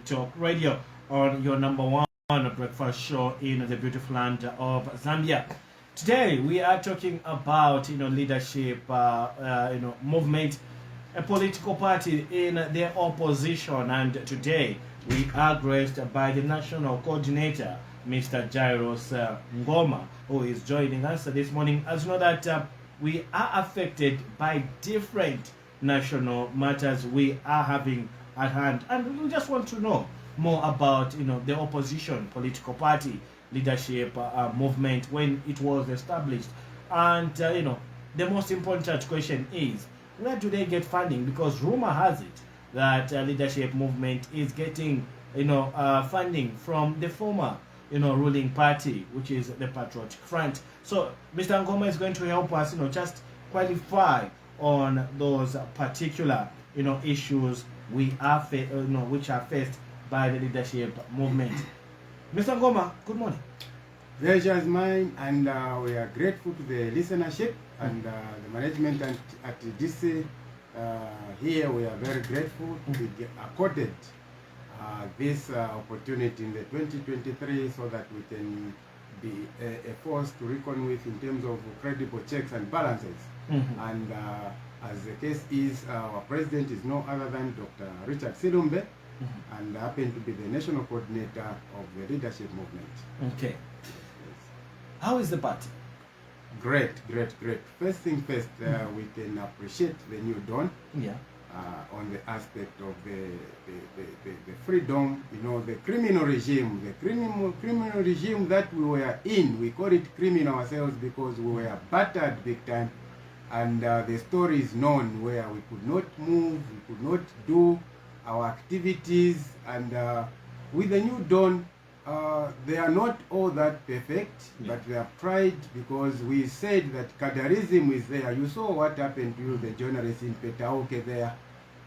Talk Radio on your number one breakfast show in the beautiful land of Zambia. Today we are talking about leadership, movement, a political party in the opposition, and today we are graced by the national coordinator, Mr. Jairus Ngoma, who is joining us this morning. As you know that we are affected by different national matters we are having at hand, and we just want to know more about the opposition political party leadership movement when it was established, and the most important question is, where do they get funding? Because rumor has it that leadership movement is getting funding from the former ruling party, which is the Patriotic Front. So Mr. Ngoma is going to help us just qualify on those particular issues we are which are faced by the leadership movement. Mr. Ngoma, good morning. Pleasure is mine, and we are grateful to the listenership and the management at DC. Here we are very grateful to be accorded this opportunity in the 2023 so that we can be a force to reckon with in terms of credible checks and balances. And as the case is, our president is no other than Dr. Richard Silumbe, and happen to be the national coordinator of the leadership movement. Okay. How is the party? Great. First thing first, we can appreciate the new dawn. Yeah. On the aspect of the freedom, the criminal regime, criminal regime that we were in. We call it criminal ourselves because we were battered big time, and the story is known where we could not move, we could not do our activities, and with the new dawn, they are not all that perfect, but we have tried, because we said that cadarism is there. You saw what happened to you, the journalists in Petauke there.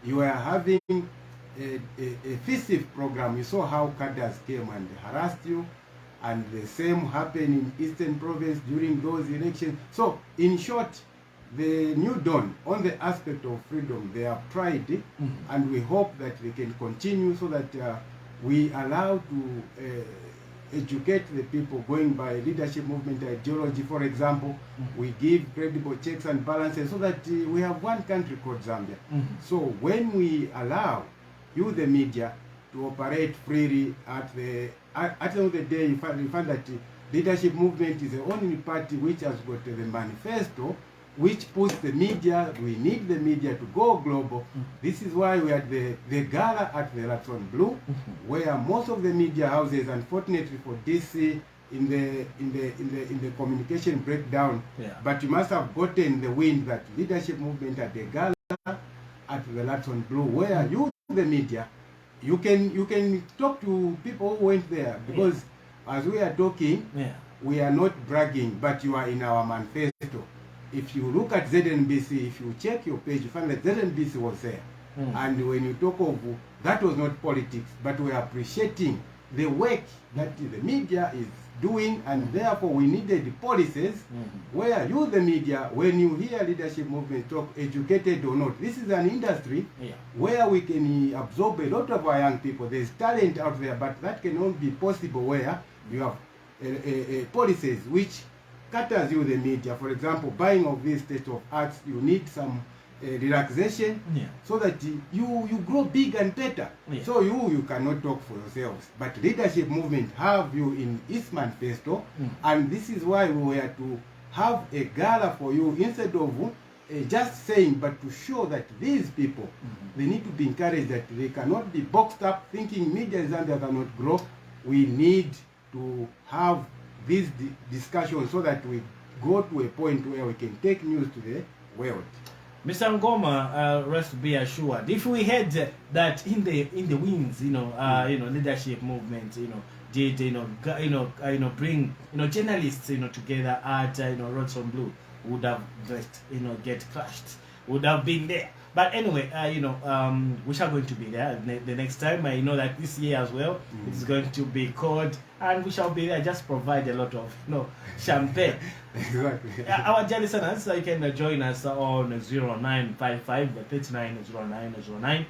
You were having a FISIF program. You saw how cadres came and harassed you, and the same happened in Eastern Province during those elections. So, in short, the new dawn on the aspect of freedom, they have tried it, and we hope that they can continue so that we allow to educate the people going by leadership movement ideology. For example, we give credible checks and balances so that we have one country called Zambia. So when we allow you, the media, to operate freely at the end of the day, you find that leadership movement is the only party which has got the manifesto which puts the media. We need the media to go global. This is why we had the gala at the Radisson Blu, where most of the media houses, unfortunately for DC, in the communication breakdown. But you must have gotten the wind that leadership movement at the gala at the Radisson Blu, where you, the media, you can talk to people who went there, because as we are talking, we are not bragging, but you are in our manifesto. If you look at ZNBC, if you check your page, you find that ZNBC was there. And when you talk of, that was not politics, but we are appreciating the work that the media is doing, and therefore we needed the policies where you, the media, when you hear leadership movement talk, educated or not, this is an industry where we can absorb a lot of our young people. There's talent out there, but that can only be possible where you have policies which caters you, the media. For example, buying of this state of arts, you need some relaxation so that you grow big and better. So you cannot talk for yourselves, but leadership movement have you in its manifesto, and this is why we were to have a gala for you, instead of just saying, but to show that these people, they need to be encouraged, that they cannot be boxed up thinking media in Zambia cannot grow. We need to have this discussion so that we go to a point where we can take news to the world. Mr. Ngoma, rest be assured, if we had that in the wings, leadership movement, did bring journalists together at Radisson Blu, would have just get crushed, would have been there. But anyway, we shall going to be there the next time. I know that this year as well, it's going to be cold, and we shall be there. Just provide a lot of champagne. Exactly. Our dear listeners, you can join us on 0955 390909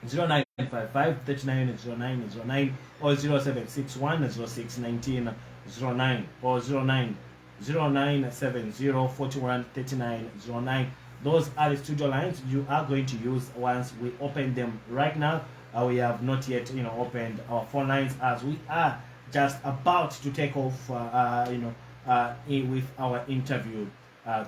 09 55 39 09 09 or 0761 06 19 09 or 09 0970 41 39 09. Those are the studio lines you are going to use once we open them. Right now, we have not yet, opened our phone lines as we are just about to take off, with our interview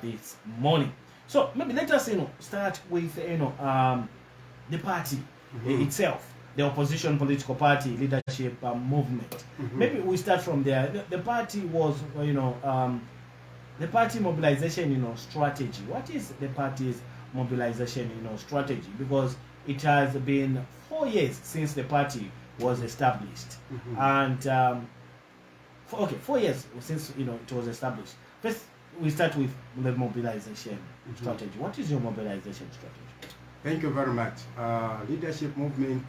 this morning. So maybe let us, start with, the party itself, the opposition political party leadership movement. Maybe we start from there. The party was, the party mobilization, strategy. What is the party's mobilization, strategy? Because it has been 4 years since the party was established, and 4 years since it was established. First, we start with the mobilization strategy. What is your mobilization strategy? Thank you very much. Leadership movement,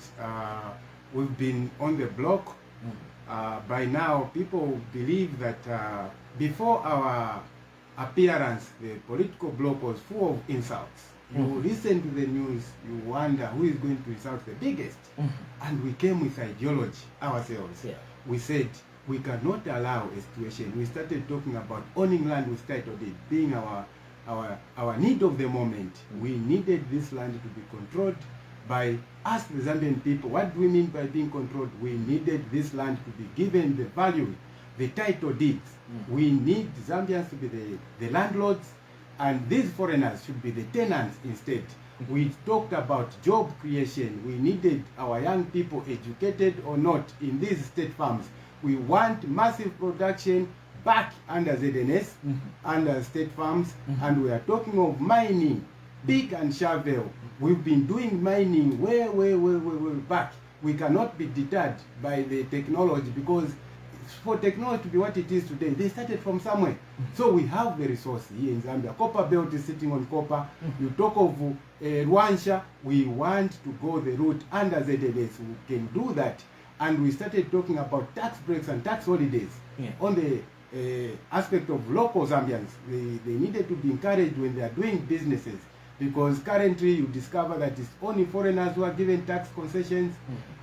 we've been on the block. By now, people believe that before our appearance, the political bloc was full of insults. You listen to the news, you wonder who is going to insult the biggest. And we came with ideology ourselves. Yeah. We said we cannot allow a situation. We started talking about owning land with title deed being our need of the moment. We needed this land to be controlled by us, the Zambian people. What do we mean by being controlled? We needed this land to be given the value, the title deeds. We need Zambians to be the landlords, and these foreigners should be the tenants instead. We talked about job creation. We needed our young people, educated or not, in these state farms. We want massive production back under ZNS, under state farms, and we are talking of mining, pick and shovel. We've been doing mining way back. We cannot be deterred by the technology, because for technology to be what it is today, they started from somewhere. So we have the resource here in Zambia. Copper belt is sitting on copper. You talk of Rwansha, we want to go the route under ZNS. We can do that. And we started talking about tax breaks and tax holidays on the aspect of local Zambians. They needed to be encouraged when they are doing businesses, because currently you discover that it's only foreigners who are given tax concessions,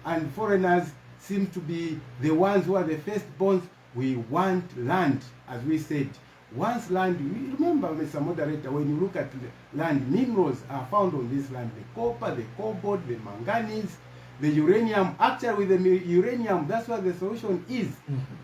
and foreigners seem to be the ones who are the firstborns. We want land, as we said. Once land, remember, Mr. Moderator, when you look at the land, minerals are found on this land: the copper, the cobalt, the manganese, the uranium. Actually, with the uranium, that's what the solution is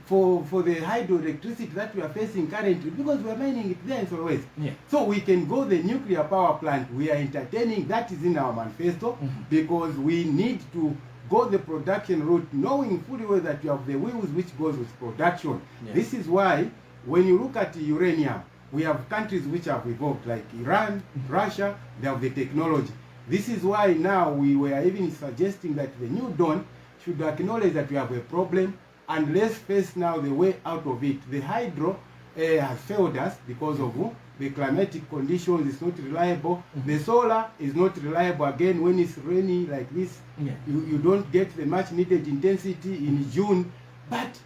for the hydroelectricity that we are facing currently, because we are mining it there in Solwezi. So we can go the nuclear power plant. We are entertaining, that is in our manifesto, because we need to go the production route, knowing fully well that you have the wheels which goes with production. This is why when you look at uranium, we have countries which have evolved, like Iran, Russia, they have the technology. This is why now we were even suggesting that the new dawn should acknowledge that we have a problem, and let's face now the way out of it. The hydro has failed us because of the climatic conditions. It's not reliable. The solar is not reliable. Again, when it's rainy like this, you don't get the much needed intensity in June. But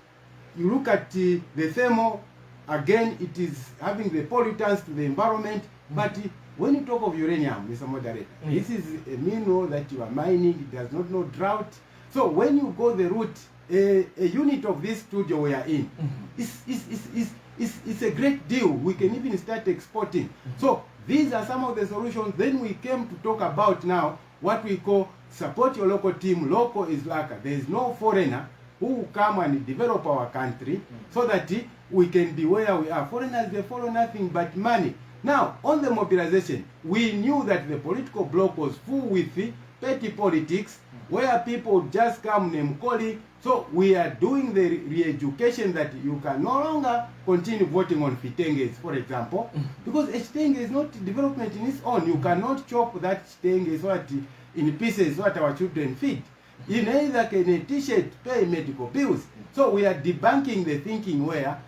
you look at the thermal, again, it is having the pollutants to the environment. But when you talk of uranium, Mr. Moderator, this is a mineral that you are mining. It does not know drought. So when you go the route, a unit of this studio we are in, it's a great deal. We can even start exporting. So these are some of the solutions. Then we came to talk about now what we call support your local team. Local is LACA. There is no foreigner who will come and develop our country so that we can be where we are. Foreigners, they follow nothing but money. Now, on the mobilization, we knew that the political bloc was full with petty politics, where people just come name calling. So we are doing the re-education that you can no longer continue voting on Fitenges, for example, because a Chitenge is not development in its own. You cannot chop that Chitenge so that in pieces what our children feed. You neither can a t-shirt pay medical bills. So we are debunking the thinking where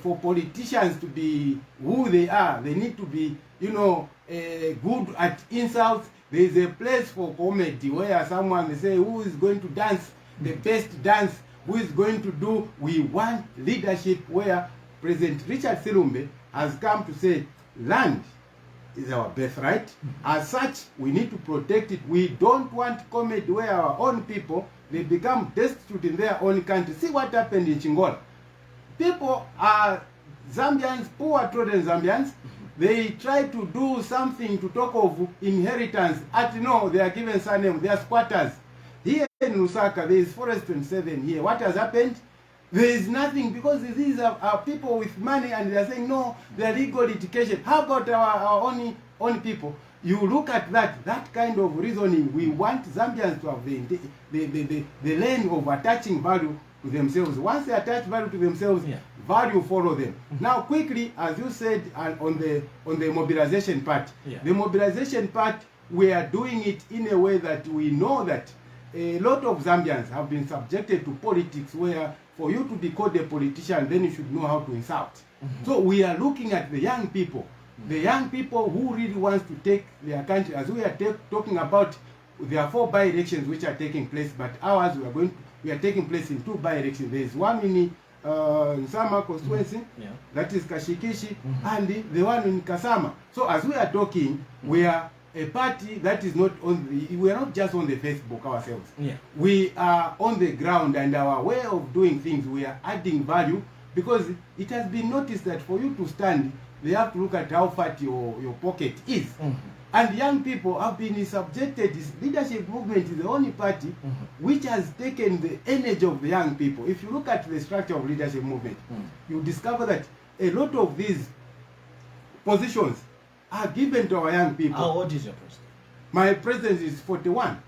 for politicians to be who they are, they need to be, good at insults. There is a place for comedy where someone they say who is going to dance the best dance, who is going to do. We want leadership where President Richard Silumbe has come to say land is our birthright. As such, we need to protect it. We don't want comedy where our own people, they become destitute in their own country. See what happened in Chingola. People are Zambians, poor trodden Zambians. They try to do something to talk of inheritance. No, they are given surname. They are squatters. Here in Lusaka, there is Forest 27 here. What has happened? There is nothing, because these are people with money, and they are saying, no, they are legal litigation. How about our own people? You look at that kind of reasoning. We want Zambians to have the lane of attaching value to themselves. Once they attach value to themselves, value follow them. Now, quickly, as you said, on the mobilization part, the mobilization part, we are doing it in a way that we know that a lot of Zambians have been subjected to politics where for you to be called a politician, then you should know how to insult. So we are looking at the young people, the young people who really wants to take their country, as we are talking about. There are 4 by-elections which are taking place, but ours we are taking place in 2 by-elections. There is one in Nsama constituency, that is Kashikishi, and the one in Kasama. So as we are talking, we are a party that is not we are not just on the Facebook ourselves. We are on the ground, and our way of doing things, we are adding value, because it has been noticed that for you to stand, they have to look at how fat your pocket is. And young people have been subjected. This leadership movement is the only party which has taken the energy of the young people. If you look at the structure of leadership movement, you discover that a lot of these positions are given to our young people. How old is your president? My president is 41.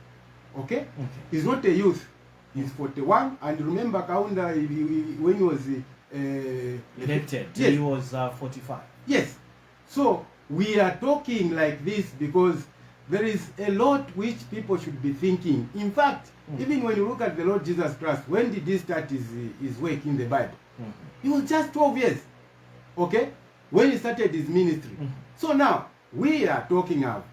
Okay? He's not a youth. He's 41. And remember, Kaunda, when he was elected, he was 45. Yes. So we are talking like this because there is a lot which people should be thinking. In fact, even when you look at the Lord Jesus Christ, when did he start his work in the Bible? He was just 12 years. Okay? When he started his ministry. So now, we are talking now.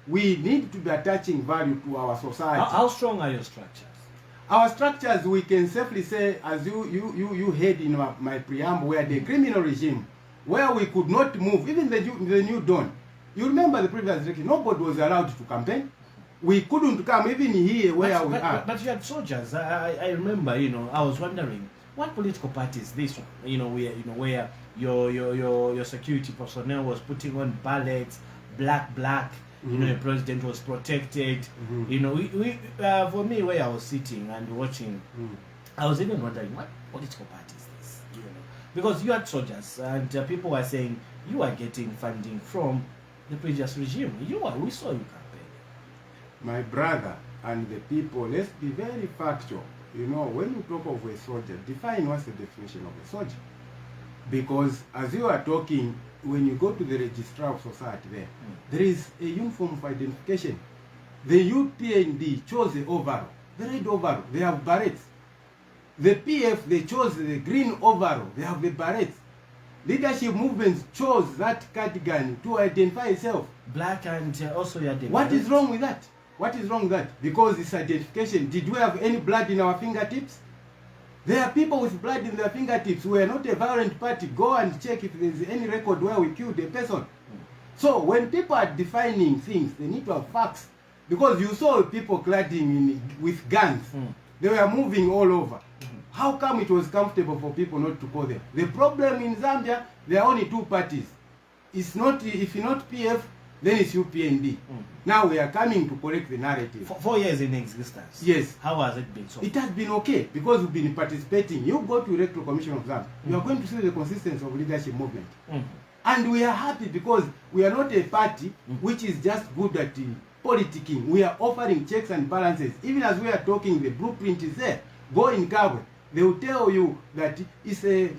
We need to be attaching value to our society. How strong are your structures? Our structures, we can safely say, as you heard in my preamble, where the criminal regime, where we could not move, even the New Dawn. You remember the previous election, nobody was allowed to campaign. We couldn't come even here where we are. But you had soldiers. I remember, I was wondering, what political party is this one? Where your security personnel was putting on ballots, black. The president was protected. For me, where I was sitting and watching, I was even wondering, what political party is this? Because you had soldiers, and people were saying you are getting funding from the previous regime. We saw you campaign. My brother and the people, let's be very factual. When you talk of a soldier, define what's the definition of a soldier. Because as you are talking, when you go to the registrar of society there is a uniform of identification. The UPND chose the overall, the red overall, they have berets. The PF, they chose the green overall, they have the berets. Leadership movements chose that cardigan to identify itself. Black, and also you had the What is wrong with that? What is wrong with that? Because it's identification. Did we have any blood in our fingertips? There are people with blood in their fingertips. We are not a violent party. Go and check if there is any record where we killed a person. So when people are defining things, they need to have facts. Because you saw people cladding with guns. They were moving all over. How come it was comfortable for people not to call them? The problem in Zambia, there are only 2 parties. It's not, if you're not PF, then it's UPND. Now we are coming to correct the narrative. 4 years in existence. Yes. How has it been so? It has been okay because we've been participating. You go to Electoral Commission of Zambia, you are going to see the consistency of leadership movement. And we are happy because we are not a party which is just good at politicking. We are offering checks and balances. Even as we are talking, the blueprint is there. Go in Kabwe. They will tell you that it's the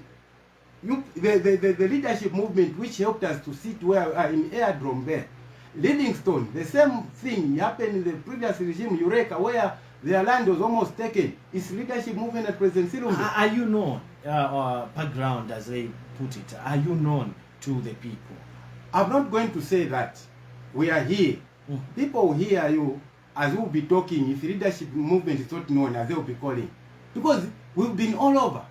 leadership movement which helped us to sit where in Airdrome there. Livingstone, the same thing happened in the previous regime, Eureka, where their land was almost taken. It's leadership movement at President Silumbi. Are you known, background as they put it, are you known to the people? I'm not going to say that. We are here. People hear you as we'll be talking. If leadership movement is not known, as they'll be calling. Because we've been all over.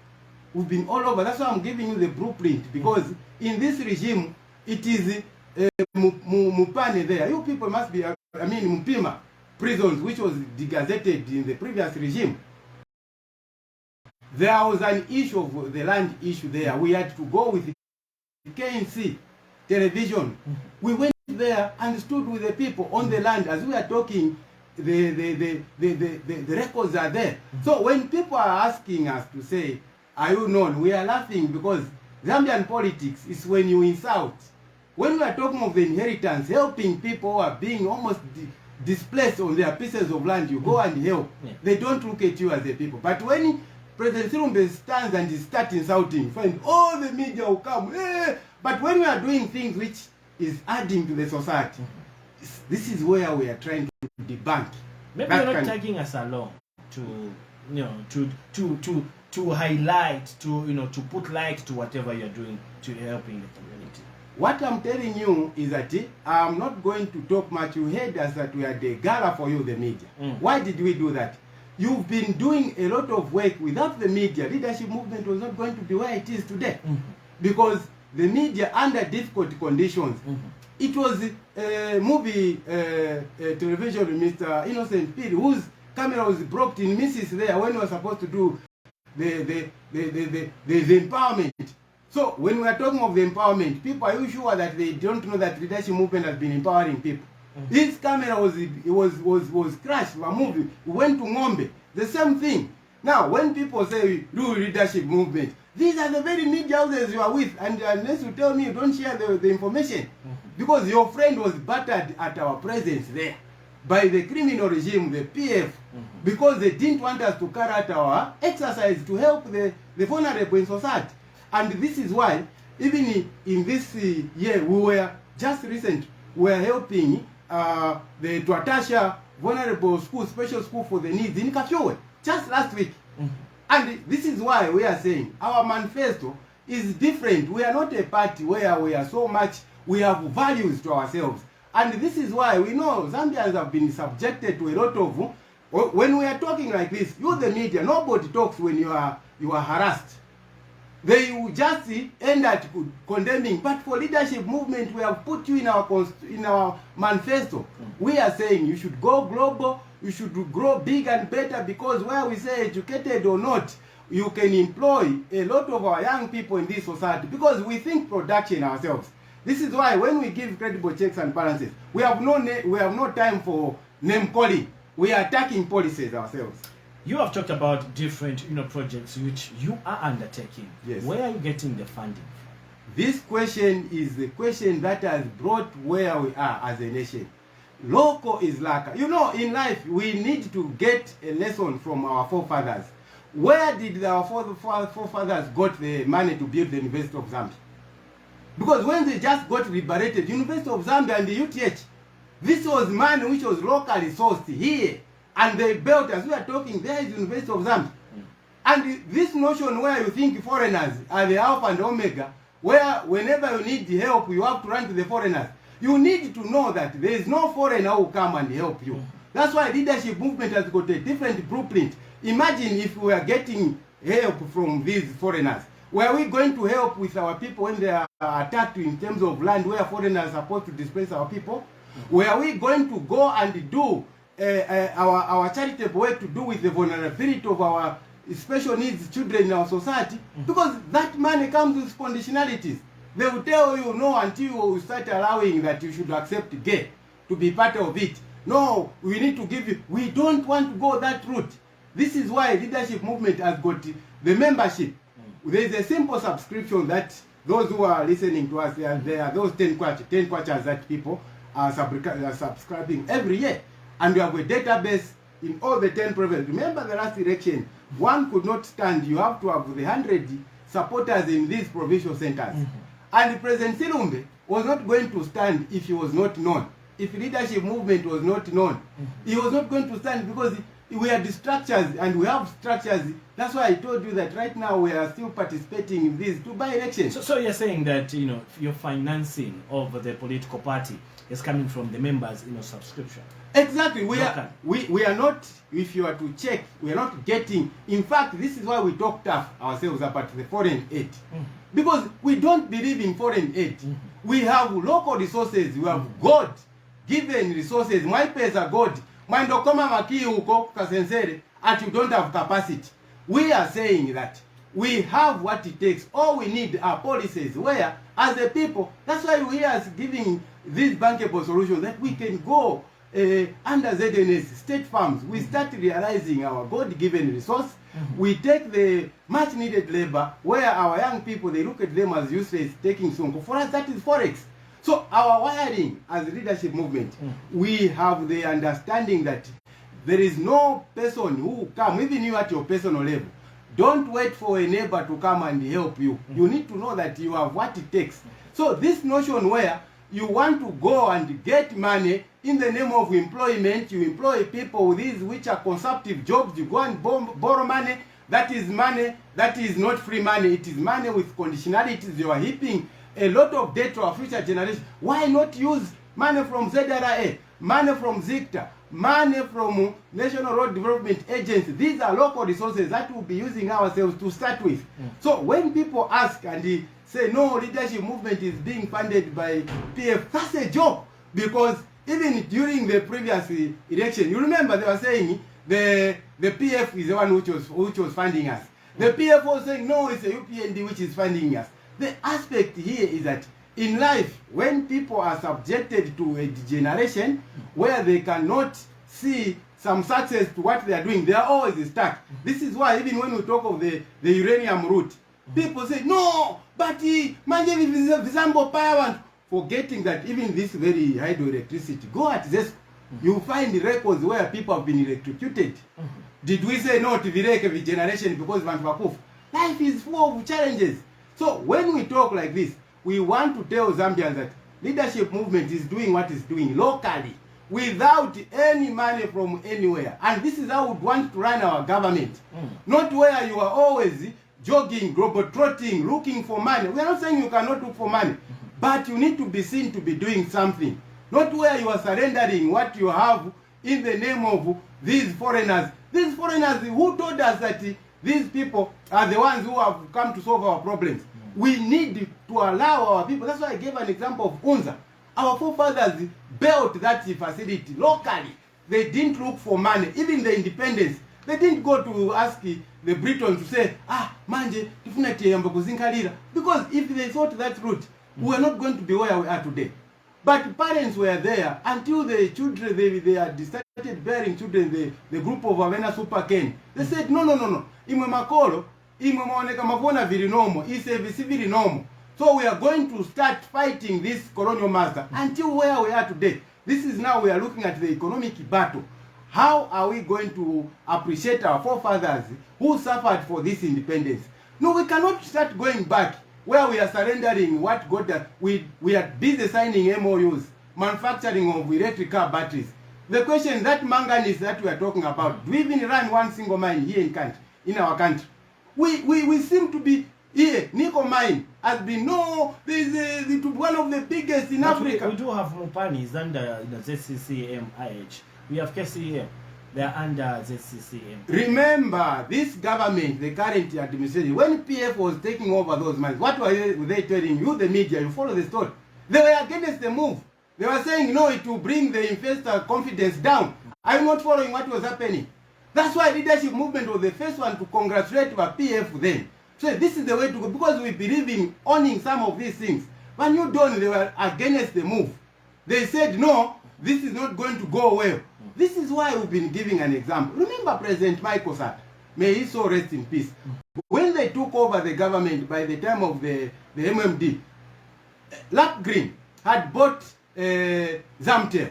We've been all over. That's why I'm giving you the blueprint. Because in this regime, it is Mupane there. You people must be, Mpima prisons, which was degazetted in the previous regime. There was an issue of the land issue there. We had to go with the KNC television. We went there and stood with the people on the land as we are talking. The records are there. So when people are asking us to say, are you known? We are laughing because Zambian politics is when you insult. When we are talking of the inheritance, helping people who are being almost displaced on their pieces of land, you go and help. Yeah. They don't look at you as a people. But when President Silumbe stands and starts insulting, you find all the media will come. But when we are doing things which is adding to the society, this is where we are trying to debunk. Maybe you're not tagging us along to, to highlight, to put light to whatever you're doing to helping the community. What I'm telling you is that I'm not going to talk much. You heard us that we are the gala for you, the media. Why did we do that? You've been doing a lot of work. Without the media, leadership movement was not going to be where it is today. Because the media, under difficult conditions, it was a movie television, Mr. Innocent Piri, whose camera was broken in misses there when we were supposed to do the empowerment. So when we are talking of the empowerment, people, are you sure that they don't know that leadership movement has been empowering people? His camera was crashed for a movie. We went to Ngombe. The same thing. Now, when people say do leadership movement, these are the very media houses you are with, and unless you tell me you don't share the information, because your friend was battered at our presence there by the criminal regime, the PF, because they didn't want us to carry out our exercise to help the vulnerable in society. And this is why, even in this year, we were just recent, we were helping the Twatasha Vulnerable School, Special School for the Needs in Kafyowe, just last week. And this is why we are saying our manifesto is different. We are not a party where we are so much, we have values to ourselves. And this is why we know Zambians have been subjected to a lot of, when we are talking like this, you the media, nobody talks when you are harassed. They will just end at condemning. But for leadership movement, we have put you in our manifesto. We are saying you should go global, you should grow big and better, because where we say educated or not, you can employ a lot of our young people in this society, because we think production ourselves. This is why when we give credible checks and balances, we have no time for name calling. We are attacking policies ourselves. You have talked about different projects which you are undertaking. Yes. Where are you getting the funding? This question is the question that has brought where we are as a nation. Local is lacquer. In life, we need to get a lesson from our forefathers. Where did our forefathers got the money to build the University of Zambia? Because when they just got liberated, University of Zambia and the UTH, this was money which was locally sourced here. And they built, as we are talking, there is the University of Zambia. And this notion where you think foreigners are the alpha and omega, where whenever you need help, you have to run to the foreigners. You need to know that there is no foreigner who will come and help you. That's why leadership movement has got a different blueprint. Imagine if we are getting help from these foreigners. Were we going to help with our people when they are attacked in terms of land where foreigners are supposed to displace our people? Were we going to go and do our charitable work to do with the vulnerability of our special needs children in our society? Because that money comes with conditionalities. They will tell you no until you start allowing that you should accept gay to be part of it. No, we need to give you. We don't want to go that route. This is why leadership movement has got the membership. There is a simple subscription that those who are listening to us, there are those 10 kwachas that people are subscribing every year. And we have a database in all the 10 provinces. Remember the last election, one could not stand. You have to have the 100 supporters in these provincial centers. And President Silumbe was not going to stand if he was not known. If leadership movement was not known, he was not going to stand, because we are the structures and we have structures. That's why I told you that right now we are still participating in these two by-elections. So you're saying that your financing of the political party is coming from the members' subscription. Exactly. We are not, if you are to check, we are not getting. In fact, this is why we talk tough ourselves about the foreign aid. Because we don't believe in foreign aid. We have local resources, we have God given resources. My pesa God. Mwendo koma maki uko kasensere and you don't have capacity. We are saying that we have what it takes. All we need are policies where, as a people, that's why we are giving these bankable solutions that we can go under ZNS, state farms. We start realizing our God-given resource. We take the much-needed labor where our young people, they look at them as useless, taking sonko. For us, that is forex. So our wiring as a leadership movement, we have the understanding that there is no person who come, even you at your personal level. Don't wait for a neighbor to come and help you. You need to know that you have what it takes. So this notion where you want to go and get money in the name of employment, you employ people with these which are consumptive jobs, you go and borrow money, that is money, that is not free money, it is money with conditionalities. You are heaping a lot of debt to our future generation. Why not use money from ZRA, money from ZICTA, money from National Road Development Agency? These are local resources that we'll be using ourselves to start with. So when people ask and they say, no, leadership movement is being funded by PF, that's a joke. Because even during the previous election, you remember they were saying the PF is the one which was funding us. The PF was saying, no, it's a UPND which is funding us. The aspect here is that in life, when people are subjected to a degeneration where they cannot see some success to what they are doing, they are always stuck. This is why even when we talk of the uranium route, people say, no, but manje Visambo power, forgetting that even this very hydroelectricity, go at this, you find records where people have been electrocuted. Did we say no to the generation because life is full of challenges. So when we talk like this, we want to tell Zambians that leadership movement is doing what it's doing locally without any money from anywhere. And this is how we want to run our government. Not where you are always jogging, globetrotting, looking for money. We are not saying you cannot look for money, but you need to be seen to be doing something. Not where you are surrendering what you have in the name of these foreigners. These foreigners who told us that these people are the ones who have come to solve our problems. We need to allow our people. That's why I gave an example of UNZA. Our forefathers built that facility locally. They didn't look for money. Even the independence, they didn't go to ask the Britons to say, manje, because if they thought that route, we are not going to be where we are today. But parents were there until the children, they had started bearing children, the group of Avena Super Ken. They said, no. Imwe makolo, imwe maoneka mavona viri nomo, isevisi viri nomo. So we are going to start fighting this colonial master until where we are today. This is now we are looking at the economic battle. How are we going to appreciate our forefathers who suffered for this independence? No, we cannot start going back where we are surrendering what got us. We are busy signing MOUs, manufacturing of electric car batteries. The question, that manganese that we are talking about, do we even run one single mine here in our country? We seem to be here. Nickel mine has been, one of the biggest in Africa. We do have Mopani is under ZCCM-IH. We have KCM. They are under ZCCM. Remember, this government, the current administration, when PF was taking over those mines, what were they telling you, the media? You follow the story. They were against the move. They were saying, no, it will bring the investor confidence down. I'm not following what was happening. That's why leadership movement was the first one to congratulate our PF then. So this is the way to go, because we believe in owning some of these things. When you don't, they were against the move. They said, no, this is not going to go well. This is why we've been giving an example. Remember President Michael Sata, may he so rest in peace. When they took over the government by the time of the MMD, Lap Green had bought Zamtel,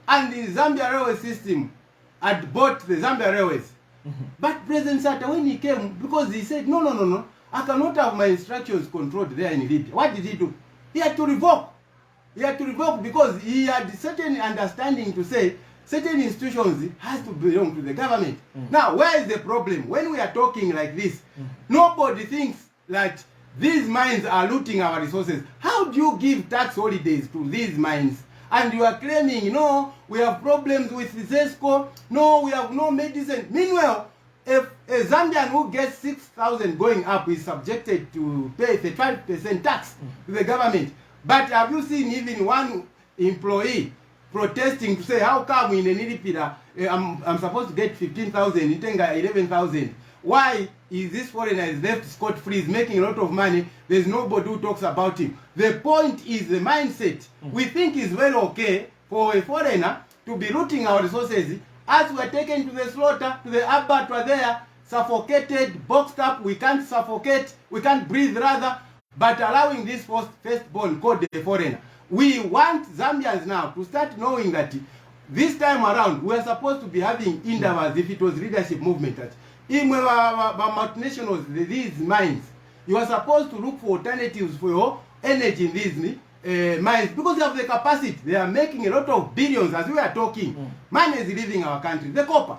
and the Zambia railway system had bought the Zambia Railways. But President Sata, when he came, because he said, no, I cannot have my instructions controlled there in Libya. What did he do? He had to revoke. He had to revoke because he had certain understanding to say certain institutions has to belong to the government. Now, where is the problem? When we are talking like this, nobody thinks that these mines are looting our resources. How do you give tax holidays to these mines? And you are claiming, no, we have problems with ZESCO, no, we have no medicine. Meanwhile, if a Zambian who gets 6,000 going up is subjected to pay 35% tax to the government, But have you seen even one employee protesting to say, how come in Nilipira I'm supposed to get 15,000, in Tenga 11,000? Why is this foreigner is left scot-free, is making a lot of money, there's nobody who talks about him? The point is the mindset. We think it's very okay for a foreigner to be looting our resources as we're taken to the slaughter, to the abattoir there, suffocated, boxed up, we can't suffocate, we can't breathe rather, but allowing this firstborn called the foreigner. We want Zambians now to start knowing that this time around we are supposed to be having intervals if it was leadership movement. That in multinationals, these mines, you are supposed to look for alternatives for your energy in these mines because they have the capacity. They are making a lot of billions as we are talking. Money is leaving our country, the copper.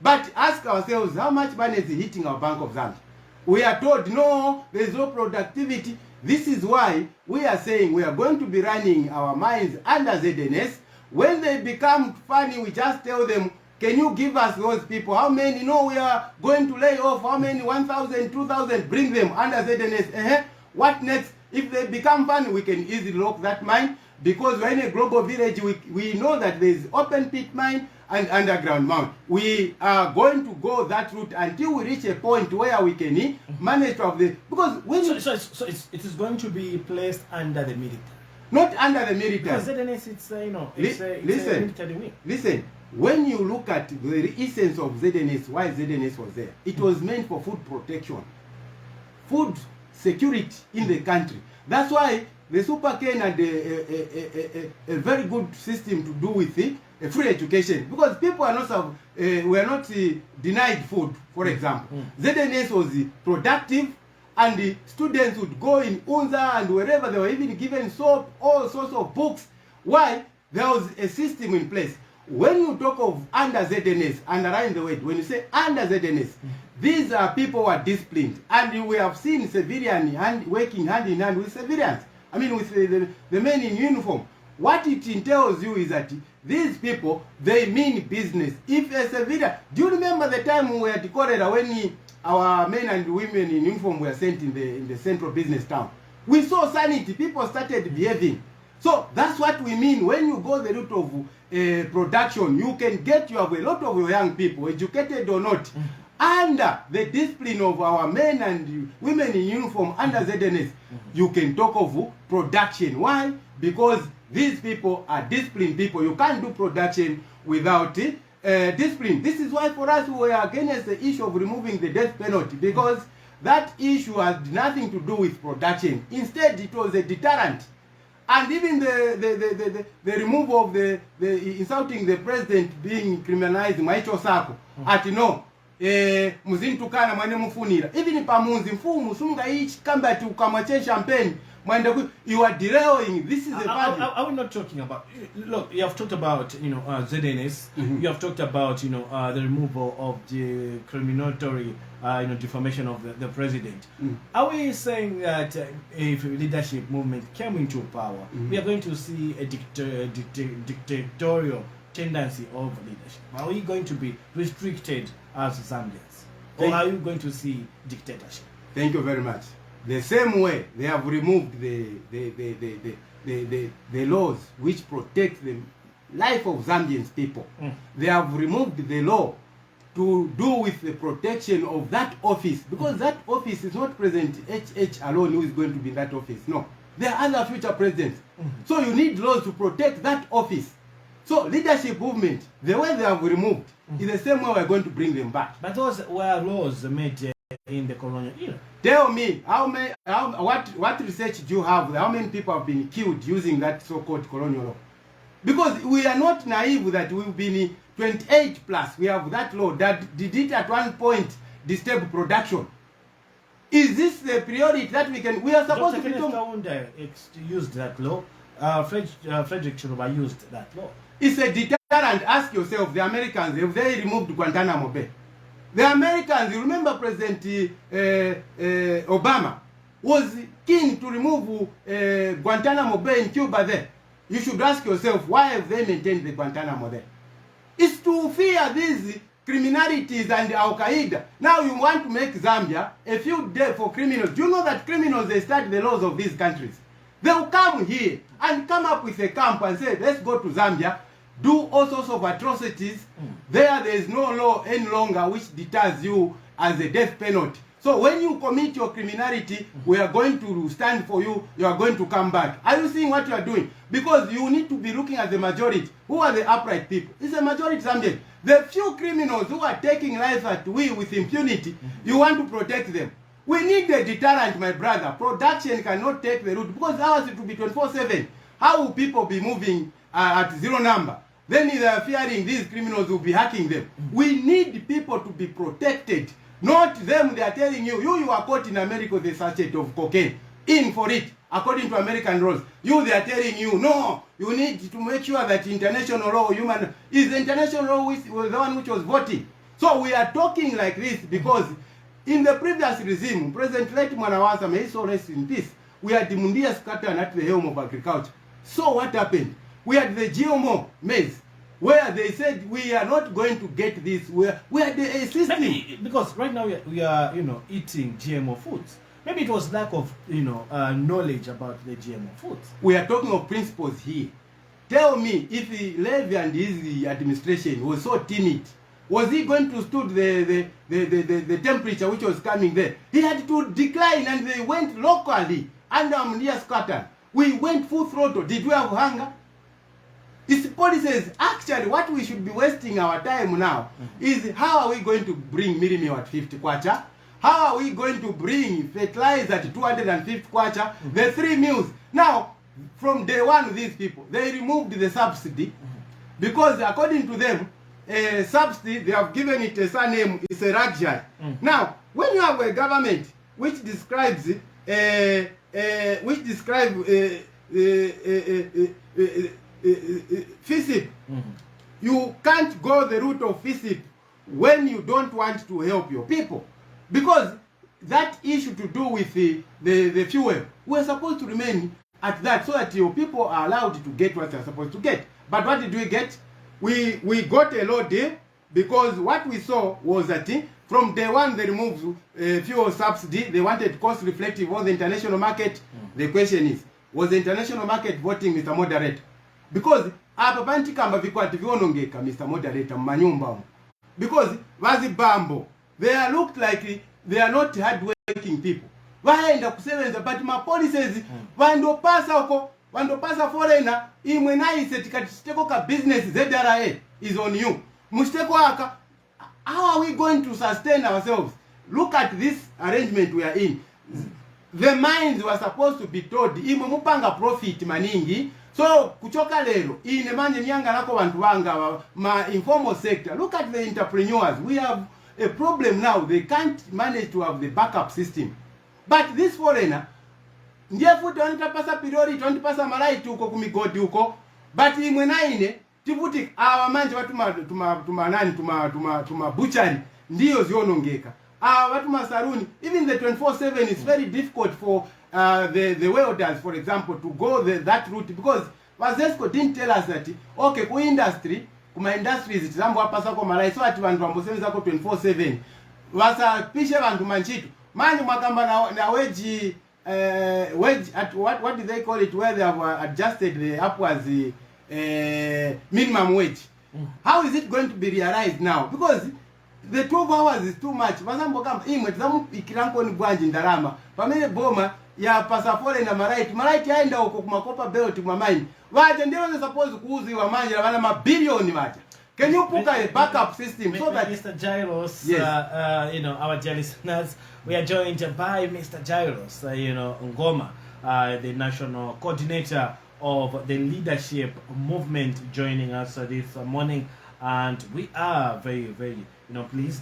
But ask ourselves, how much money is hitting our Bank of Zambia? We are told, no, there is no productivity. This is why we are saying we are going to be running our mines under ZNS. When they become funny, we just tell them, can you give us those people? How many? No, we are going to lay off. How many? 1,000, 2,000, bring them under ZNS. What next? If they become funny, we can easily lock that mine because we're in a global village. We know that there is open pit mine and underground mine. We are going to go that route until we reach a point where we can manage to have the... Because when so it is going to be placed under the military. Not under the military. Because ZNS, it's a military wing. Listen, when you look at the essence of ZNS, why ZNS was there, it was meant for food protection, food security in the country. That's why the Super Ken had a very good system to do with free education, because people are not were not denied food, for example. ZNS was productive, and the students would go in Unza and wherever, they were even given soap, all sorts of books. Why? There was a system in place. When you talk of under ZNS, underline the word, when you say under ZNS, these are people who are disciplined, and we have seen civilian working hand in hand with civilians. I mean, with the men in uniform. What it entails you is that these people, they mean business. If a civilian, do you remember the time we were at Korera when our men and women in uniform were sent in the central business town? We saw sanity. People started behaving. So that's what we mean when you go the route of production. You can get you have a lot of young people, educated or not, under the discipline of our men and women in uniform under ZNS. You can talk of production. Why? Because these people are disciplined people. You can't do production without discipline. This is why for us we were against the issue of removing the death penalty, because that issue had nothing to do with production. Instead, it was a deterrent. And even the removal of the insulting the president being criminalized, Maicho Sako, at no, muzintukana mwane mufunira. Even pamunzi mfumu sunga each kambati ukamache champagne. You are derailing. This is a value. Are we not talking about? Look, you have talked about ZNS. You have talked about the removal of the criminatory defamation of the president. Are we saying that if leadership movement came into power, we are going to see a dictatorial tendency of leadership? Are we going to be restricted as Zambians, or are you going to see dictatorship? Thank you very much. The same way they have removed the laws which protect the life of Zambian people. They have removed the law to do with the protection of that office, because that office is not President HH alone who is going to be in that office. No, there are other future presidents. So you need laws to protect that office. So leadership movement, the way they have removed, is the same way we are going to bring them back. But those were laws made in the colonial era. Tell me, what research do you have? How many people have been killed using that so-called colonial law? Because we are not naive that we've been 28 plus. We have that law that did it at one point disturb production. Is this the priority that we can? We are supposed Dr. to be Kenneth Kaunda used that law. Frederick Chiluba used that law. It's a deterrent. Ask yourself, the Americans, if they removed Guantanamo Bay. The Americans, you remember President Obama was keen to remove Guantanamo Bay in Cuba there. You should ask yourself, why have they maintained the Guantanamo there? It's to fear these criminalities and Al-Qaeda. Now you want to make Zambia a field day for criminals. Do you know that criminals, they study the laws of these countries? They will come here and come up with a camp and say, let's go to Zambia, do all sorts of atrocities. There is no law any longer which deters you as a death penalty. So when you commit your criminality, we are going to stand for you. You are going to come back. Are you seeing what you are doing? Because you need to be looking at the majority. Who are the upright people? It's a majority Zambian. The few criminals who are taking life at will with impunity, you want to protect them. We need a deterrent, my brother. Production cannot take the route because ours it will be 24/7. How will people be moving at zero number? Then they are fearing these criminals will be hacking them. We need people to be protected. Not them, they are telling you, you are caught in America with a sachet of cocaine. In for it, according to American laws. You, they are telling you, no, you need to make sure that international law, human, is the international law was the one which was voting. So we are talking like this because in the previous regime, President Leti Mwanawasa, may he so rest in peace, we had the Mundia Scattered at the helm of agriculture. So what happened? We had the GMO maize, where they said we are not going to get this. We had a system. Maybe because right now we are eating GMO foods. Maybe it was lack of knowledge about the GMO foods. We are talking of principles here. Tell me, if Levy and his administration was so timid, was he going to stood the temperature which was coming there? He had to decline, and they went locally under Mundia Scattered. We went full throttle. Did we have hunger? These policies, actually, what we should be wasting our time now is how are we going to bring Mirimio at 50 kwacha? How are we going to bring fertilizer at 250 kwacha? The 3 meals. Now, from day one, these people, they removed the subsidy because according to them, subsidy, they have given it a surname, it's a luxury. Now, when you have a government which describes FISIP, you can't go the route of FISIP when you don't want to help your people, because that issue to do with the fuel, we're supposed to remain at that so that your people are allowed to get what they're supposed to get. But what did we get? We got a low deal, because what we saw was that from day one they removed fuel subsidy. They wanted cost reflective on the international market. The question is, was the international market voting Mr. Moderator? Because apa pantikamba vikwati vionongeka Mr. Moderator manyumba, because vazibambo they are looked like they are not hard-working people. Vaenda kusevenza but ma policies vandopasa uko, vandopasa foreigner imwe naise tikatiteko ka business ZRA is on you. Musteko aka, how are we going to sustain ourselves? Look at this arrangement we are in. The mines were supposed to be told imwe mupanga profit maningi. So kuchoka lero ine manje nyanga nako bantu banga ma informal sector. Look at the entrepreneurs. We have a problem now. They can't manage to have the backup system. But this foreigner ndiye futi wanitapasa priority, wanitapasa malai uko kumigodi uko. But imwe naine tifuti awa manje watu tuma butchery ndiyo zionongeka. Watu masaruni, even the 24/7 is very difficult for the welders, for example, to go that route, because Wazesco didn't tell us that okay, ku industry, kuma industries tizambo hapa sako malai so ati vantu vambosenza ko 24/7 wasa pishe vantu manchitu mani mwakamba na wage at what do they call it, where they have adjusted the upwards minimum wage. How is it going to be realized now? Because the 12 hours is too much. Vasambo kamba imwe tizamu ikiranko ni bwanji ndarama pamene boma ya pasapole na maraiti yaenda huko kumakopa belt kumamaini waje ndio supposed kuuziwa manje na wana mabilioni waje. Can you put a backup system so that Mr. Jairus, yes. Our dear listeners, we are joined by Mr. Jairus, Ngoma, the national coordinator of the leadership movement, joining us this morning, and we are very, very, pleased,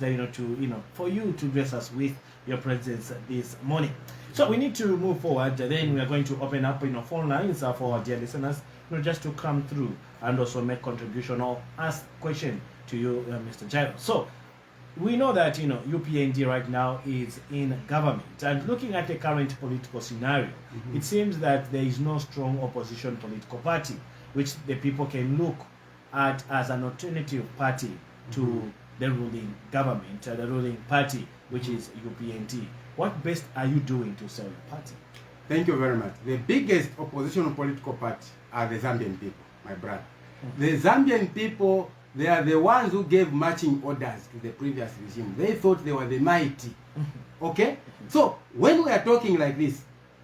for you to bless us with your presence this morning. So we need to move forward. Then we are going to open up, phone lines for our dear listeners, just to come through and also make contribution or ask question to you, Mr. Jairus. So we know that UPND right now is in government, and looking at the current political scenario, it seems that there is no strong opposition political party which the people can look at as an alternative party to the ruling government, the ruling party, which is UPND. What best are you doing to sell your party? Thank you very much. The biggest opposition political party are the Zambian people, my brother. The Zambian people, they are the ones who gave marching orders to the previous regime. They thought they were the mighty. Okay? So, when we are talking like this,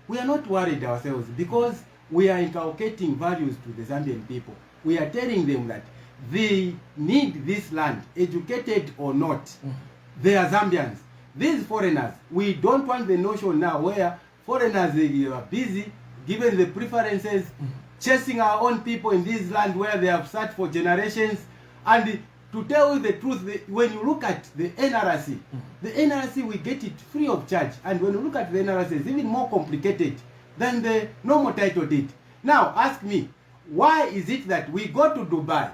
we are not worried ourselves because we are inculcating values to the Zambian people. We are telling them that they need this land, educated or not. They are Zambians. These foreigners, we don't want the notion now where foreigners they are busy, given the preferences, chasing our own people in this land where they have sat for generations. And to tell you the truth, when you look at the NRC, the NRC, we get it free of charge. And when you look at the NRC, it's even more complicated than the normal title deed. Now, ask me, why is it that we go to Dubai,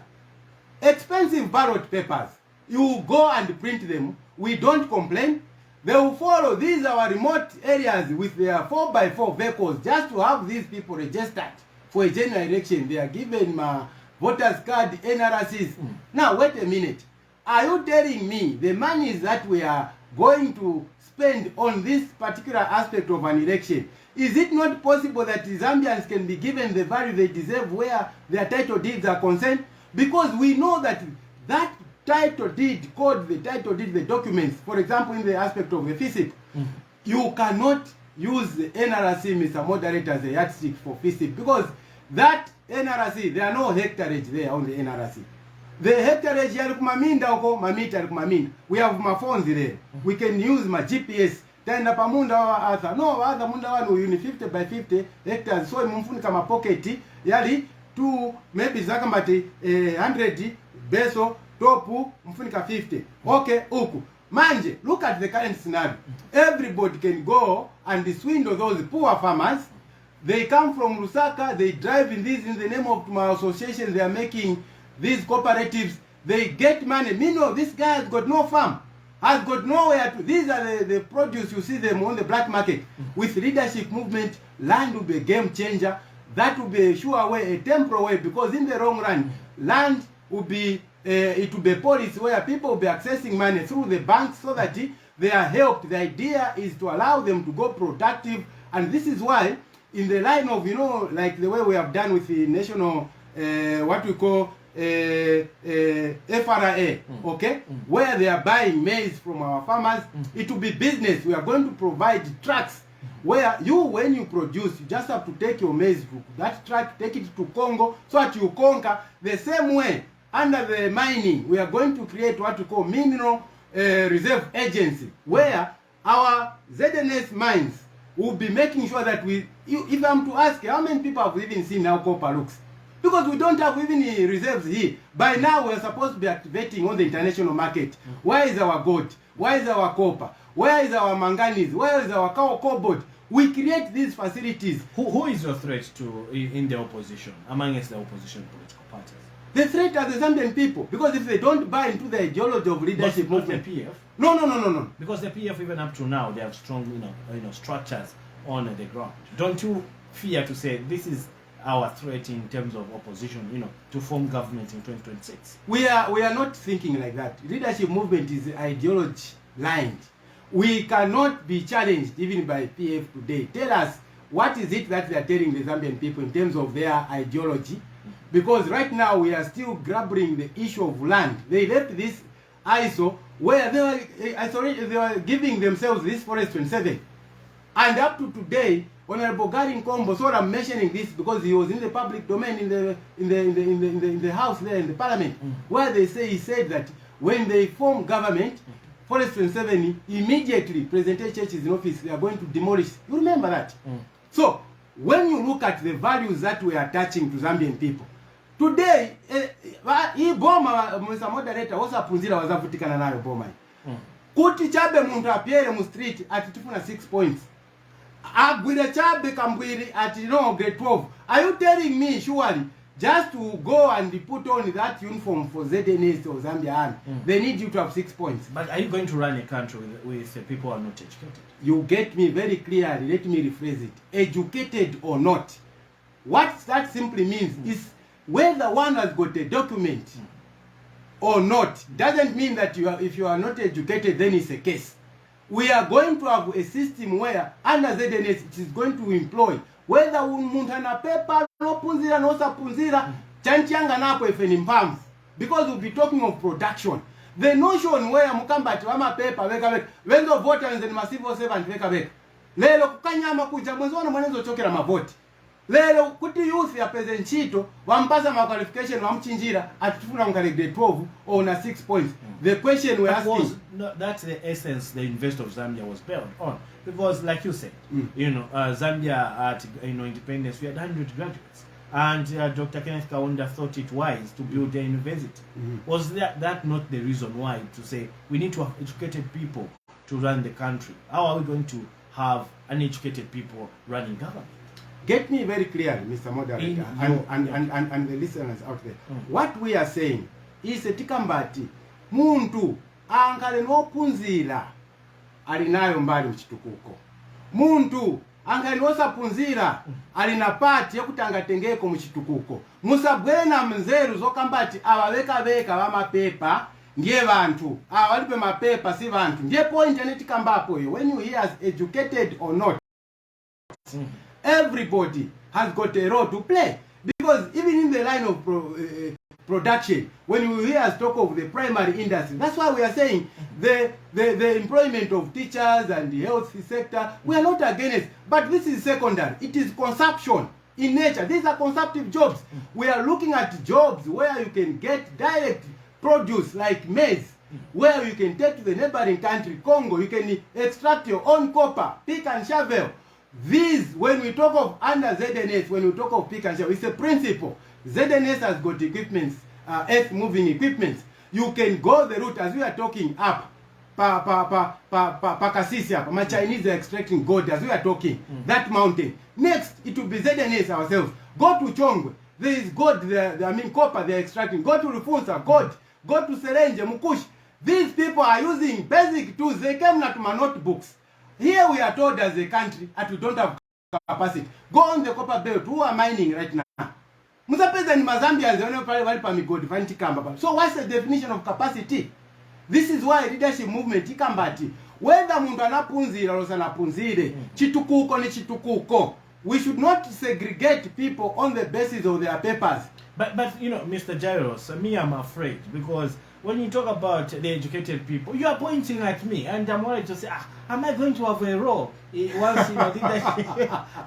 expensive ballot papers, you go and print them, we don't complain, they will follow these our remote areas with their 4x4 vehicles just to have these people registered for a general election. They are given my voters card, NRCs. Now, wait a minute. Are you telling me the monies that we are going to spend on this particular aspect of an election, is it not possible that the Zambians can be given the value they deserve where their title deeds are concerned? Because we know that that title deed, called the title deed, the documents, for example, in the aspect of the FISIP, you cannot use the NRC, Mr. Moderator, as a yardstick for FISIP because that NRC, there are no hectareage there on the NRC. The hectareage yalikumaminda huko mamita yalikumaminda. We have my phones there. We can use my GPS. Tenda pamunda wa atha. No, atha munda wanu uni 50 by 50 hectares. So mumfunika ma pocket yali to maybe zakamati 100 beso topu mfunika 50. Okay, uku. Manje, look at the current scenario. Everybody can go and swindle those poor farmers. They come from Lusaka, they drive in this in the name of my association, they are making these cooperatives, they get money. Meanwhile, this guy has got no farm, has got nowhere to. These are the produce, you see them on the black market. With leadership movement, land will be a game changer. That will be a sure way, a temporal way, because in the long run, land will be, it will be a policy where people will be accessing money through the banks so that they are helped. The idea is to allow them to go productive, and this is why, in the line of, you know, like the way we have done with the national, what we call FRA, okay, where they are buying maize from our farmers, it will be business. We are going to provide trucks where you, when you produce, you just have to take your maize to that truck, take it to Congo, so that you conquer. The same way, under the mining, we are going to create what we call mineral reserve agency, where our ZNS mines will be making sure that if I'm to ask, how many people have even seen how copper looks? Because we don't have even reserves here. By now, we're supposed to be activating on the international market. Where is our gold? Where is our copper? Where is our manganese? Where is our cobalt? We create these facilities. Who is your threat to in the opposition, amongst the opposition political parties? The threat are the Zambian people. Because if they don't buy into the ideology of leadership movement, the PF? No. Because the PF, even up to now, they have strong, structures on the ground. Don't you fear to say this is our threat in terms of opposition, to form government in 2026? We are not thinking like that. Leadership movement is ideology lined. We cannot be challenged even by PF today. Tell us, what is it that they are telling the Zambian people in terms of their ideology? Because right now we are still grappling the issue of land. They left this ISO where they were giving themselves this Forest 27. And up to today, Honorable Gary Nkombo, so I'm mentioning this because he was in the public domain in the house there in the parliament, where he said that when they form government, Forest 27 immediately President Church is in office, they are going to demolish. You remember that? So when you look at the values that we are attaching to Zambian people, today, Mr. Moderator, wasapunzira wazavutikana nayo boma. Kuti chabe muntu apiere mu street ati tufuna 6 points. Agwire chabe kambwiri ati grade 12. Are you telling me surely just to go and put on that uniform for ZNS or Zambia Army, they need you to have 6 points? But are you going to run a country with people who are not educated? You get me very clearly. Let me rephrase it. Educated or not. What that simply means is whether one has got a document or not doesn't mean that if you are not educated, then it's a case. we are going to have a system where under ZNS it is going to employ whether umuntu anapepa nopunzira nosapunzira chanchanga napo ife ni mpamvu, because we'll be talking of production. The notion where mukambati wamapepa veka when the voters and massive servant veka lelo kukanyama kuja mwezono mwenezo chokera mavoti lelo kuti youth ya peasant wampasa ma qualification wamchinjira atufuna ngale grade 12 or na 6 points. The question we asking, that's the essence the University of Zambia was built on, because like you said, Zambia at independence we had 100 graduates, and Dr. Kenneth Kaunda thought it wise to build a university. Was that not the reason why to say we need to have educated people to run the country? How are we going to have uneducated people running government? Get me very clearly, Mr. Moderator, and the listeners out there. What we are saying is tikambati muntu ankale nopunzira alinayo mbali mchitukuko. Muntu ankale nosapunzira alina pati yakutangatengeko mchitukuko. Musabwena mnzeru zokambati abaweka bamapepa ndiye bantu. Walipe mapepa si bantu. Ndiye point anitikambako yo. When you hear as educated or not, everybody has got a role to play, because even in the line of production, when we hear us talk of the primary industry, that's why we are saying the employment of teachers and the health sector, we are not against, but this is secondary. It is consumption in nature. These are consumptive jobs. We are looking at jobs where you can get direct produce like maize, where you can take to the neighboring country, Congo, you can extract your own copper, pick and shovel. These, when we talk of under ZNS, when we talk of pick and shovel, it's a principle. ZNS has got equipments, earth moving equipments. You can go the route as we are talking up. Pakasisi up. My Chinese are extracting gold as we are talking. That mountain. Next, it will be ZNS ourselves. Go to Chongwe. There is gold there, copper they are extracting. Go to Rufunsa, gold. Go to Serenje, Mukush. These people are using basic tools. They came not to my notebooks. Here we are told as a country that we don't have capacity. Go on the copper belt. Who are mining right now? Musapeza ni Mazambians walipa migodi fanti kamba. So what's the definition of capacity? This is why leadership movement ikambati. Whether mundu anapunzira or sanapunzire, chitukuko ni chitukuko. We should not segregate people on the basis of their papers. But Mr. Jairus, me, I'm afraid, because when you talk about the educated people, you are pointing at me, and I'm worried to say, am I going to have a role once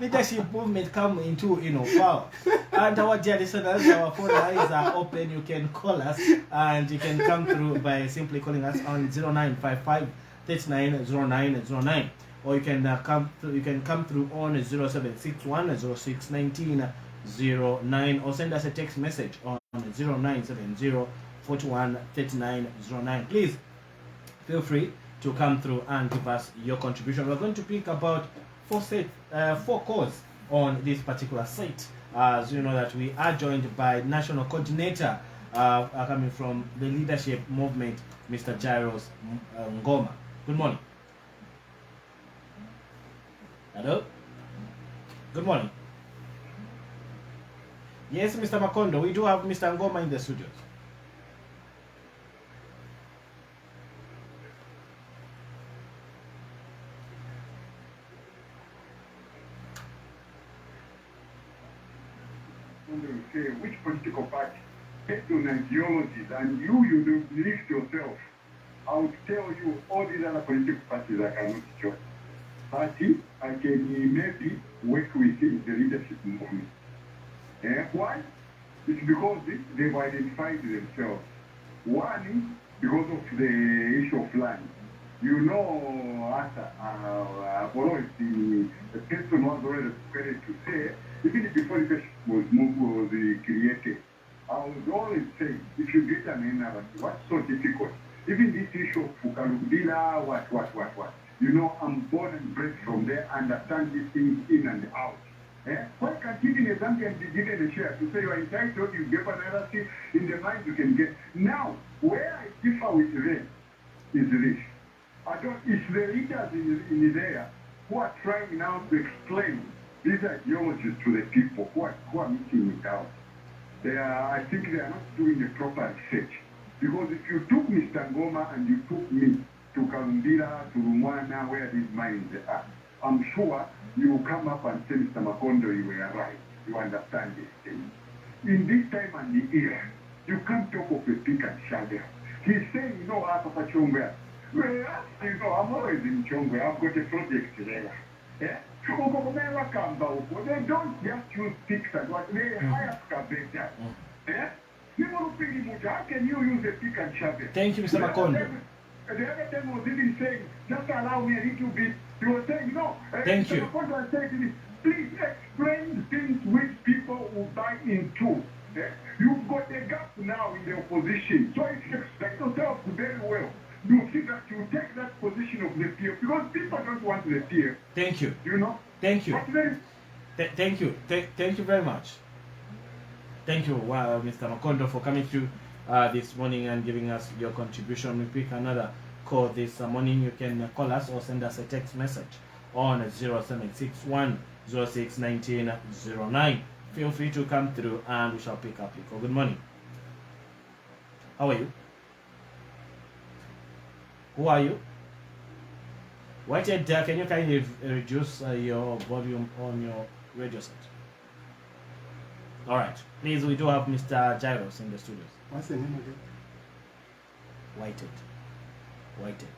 leadership movement come into power? And our dear listeners, our phone lines are open. You can call us, and you can come through by simply calling us on 0955 390909, or you can come through on 0761 061909, or send us a text message on 0970 413909. Please feel free to come through and give us your contribution. We're going to pick about four calls on this particular site. As you know that we are joined by national coordinator coming from the leadership movement, Mr. Jairus Ngoma. Good morning. Hello. Good morning. Yes, Mr. Makondo, we do have Mr. Ngoma in the studios. Say which political party based on ideologies, and you don't list yourself. I would tell you all these other political parties I cannot join. Party I can maybe work with the leadership movement. Why? It's because they've identified themselves. One, because of the issue of land. Arthur, although the person was already prepared to say, even before the question was created, I was always saying, if you get an NRC, what's so difficult? Even this issue of Fukalubila, what. I'm born and bred from there, understand these things in and out. Why can't even a Zambian be given a share to say you are entitled, you get an NRC in the mind you can get? Now, where I differ with them is this. It's the leaders in there who are trying now to explain these ideologies to the people who are meeting it out. I think they are not doing the proper research. Because if you took Mr. Ngoma and you took me, to Karumbira, to Rumwana, where these mines are. I'm sure you will come up and say, Mr. Makondo, you were right. You understand this thing. In this time and the era, you can't talk of a pick and shovel. He's saying, you know, Papa Chongwe. Well, you know, I'm always in Chongwe. I've got a project there. Yeah? They don't just use picks and what they hire excavator. Yeah? How can you use a pick and shovel? Thank you, Mr. Makondo. The other time was even saying, just allow me a little bit. He was saying, no. Thank you. Mr. Makondo was saying, please explain things which people will buy into. Yeah? You've got a gap now in the opposition. So if you expect yourself very well, you see that you take that position of the peer because people don't want the peer. Thank you. You know? Thank you. But then, Thank you. Thank you very much. Thank you, Mr. Makondo, for coming through this morning and giving us your contribution. We pick another call this morning. You can call us or send us a text message on 0761 06 1909. Feel free to come through and we shall pick up your call. Good morning. How are you? Who are you? Whitehead, can you kindly reduce your volume on your radio set? All right. Please, we do have Mr. Gyros in the studios. What's the name again? Whitehead. Whitehead.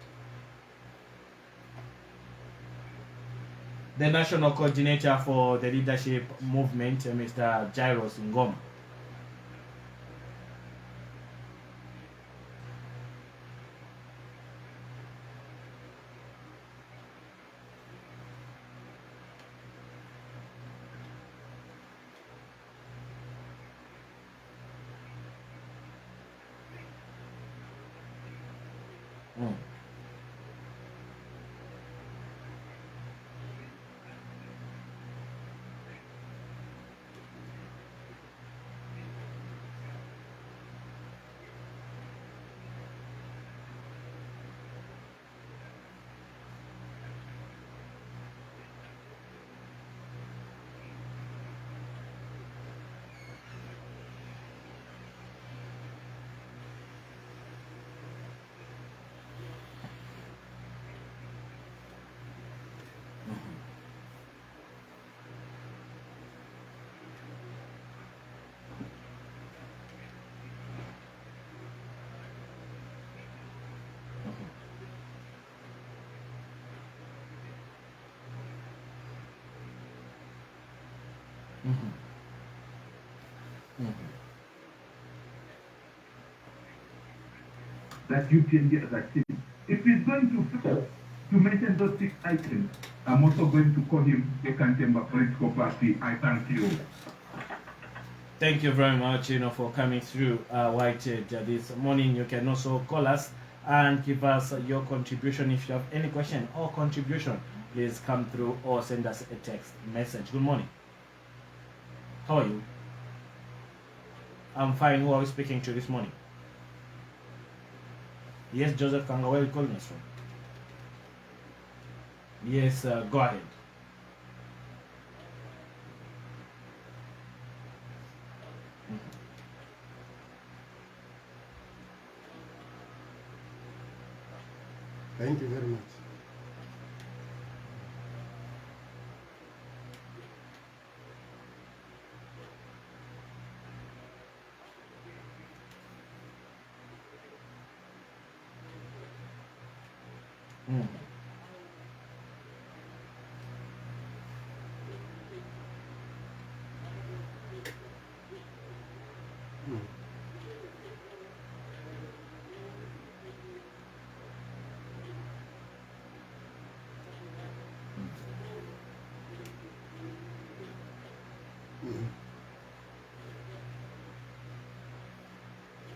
The national coordinator for the leadership movement, Mr. Gyros Ngoma. That you can get that thing. If he's going to mention those 6 items, I'm also going to call him a Kantemba political party. I thank you. Thank you very much, for coming through Whitehead this morning. You can also call us and give us your contribution. If you have any question or contribution, please come through or send us a text message. Good morning. How are you? I'm fine. Who are we speaking to this morning? Yes, Joseph Kanga, where are you calling us from? Yes, go ahead. Thank you very much.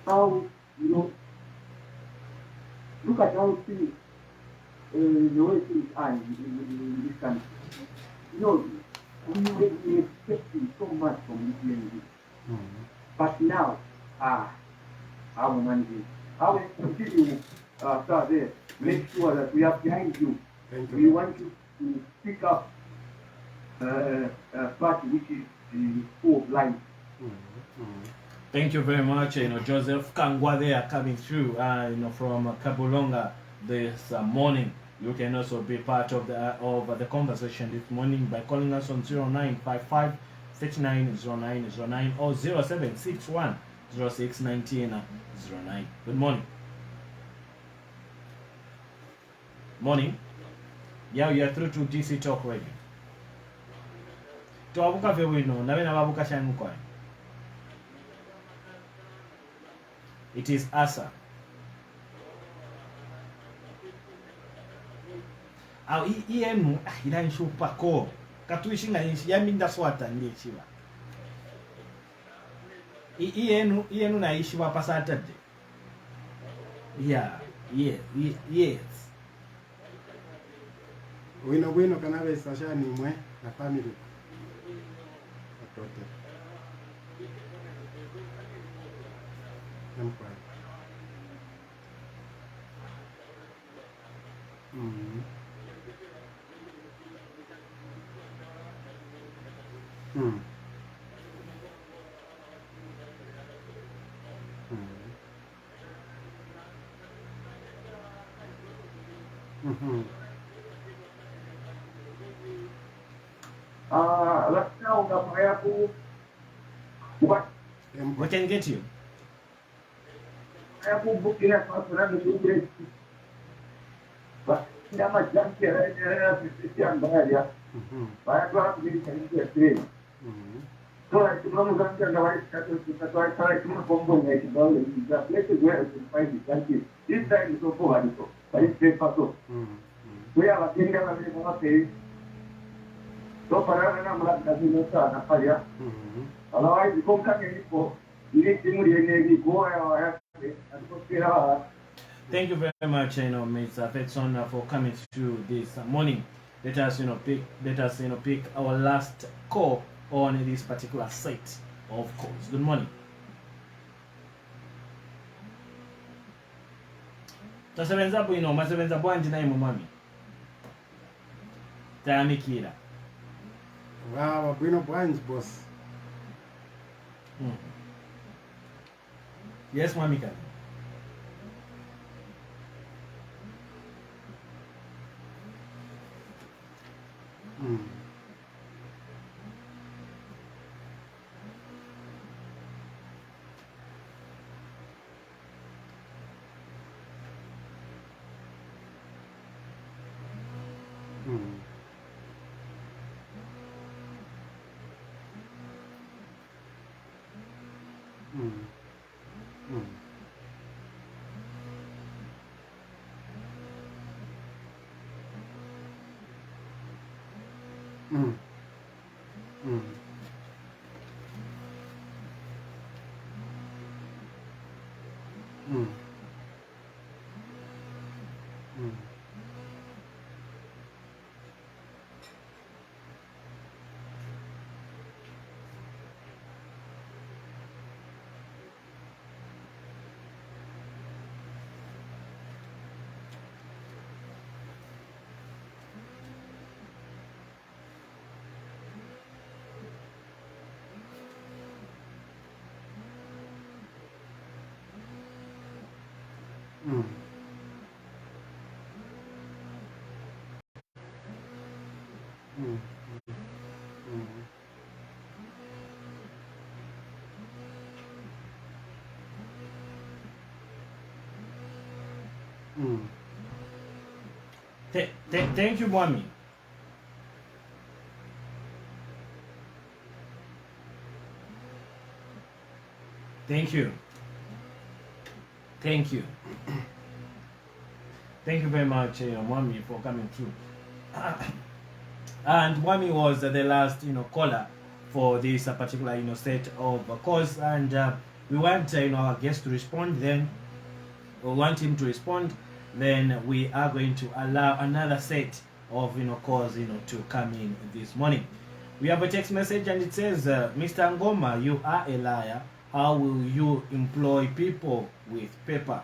How, look at how things, the way things are in this country. We expecting so much from this lady. But now, I'm managing. I will continue, sir, there. Make sure that we are behind you. Thank you. We want you to pick up a party which is full of life. Thank you very much, Joseph Kangwa there coming through, from Kabulonga this morning. You can also be part of the conversation this morning by calling us on 0955 690909 or 0761 061909. Good morning. Morning. Yeah, you are through to DC Talk Radio. To abuka vewino, nawe na babuka shani mkwani. It is Asa. Au iyenu inanishupa ko. Katuishinga inshi yaminda swata ndiye chiwa. Iyenu naishi wapa Saturday. Yeah, yes. Wino kanabe sashani mwe na family. Watote. Namkwani. Right now, I have what We can get you. I have book here for another 2 days. But nama jangan Christian bahaya. Bahaya tu aku jadi Christian. So I cuma mengganti nama kita saya cuma kompon ya kita boleh kita let's go and find the country. This time is so hard to. But it's paper so. We are looking at the money. So para na melakukan dosa apa ya? Kalau ay dikongkan ini ko, ini timur ini ko ay Thank you very much, Mr. Fetson, for coming through this morning. Let us pick our last call on this particular set of calls. Good morning. Tasebenza bwino, masebenza bwanji naye mumami. Tayamikira. Wow, bwino bwanji boss. Yes, Mamika. Thank you, Mwami. Thank you. Thank you. Thank you very much, Mwami, for coming through. And Mwami was the last, caller for this particular, set of calls, and we want, our guest to respond. Then we want him to respond. Then we are going to allow another set of, calls, to come in this morning. We have a text message, and it says, Mr. Ngoma, you are a liar. How will you employ people with paper?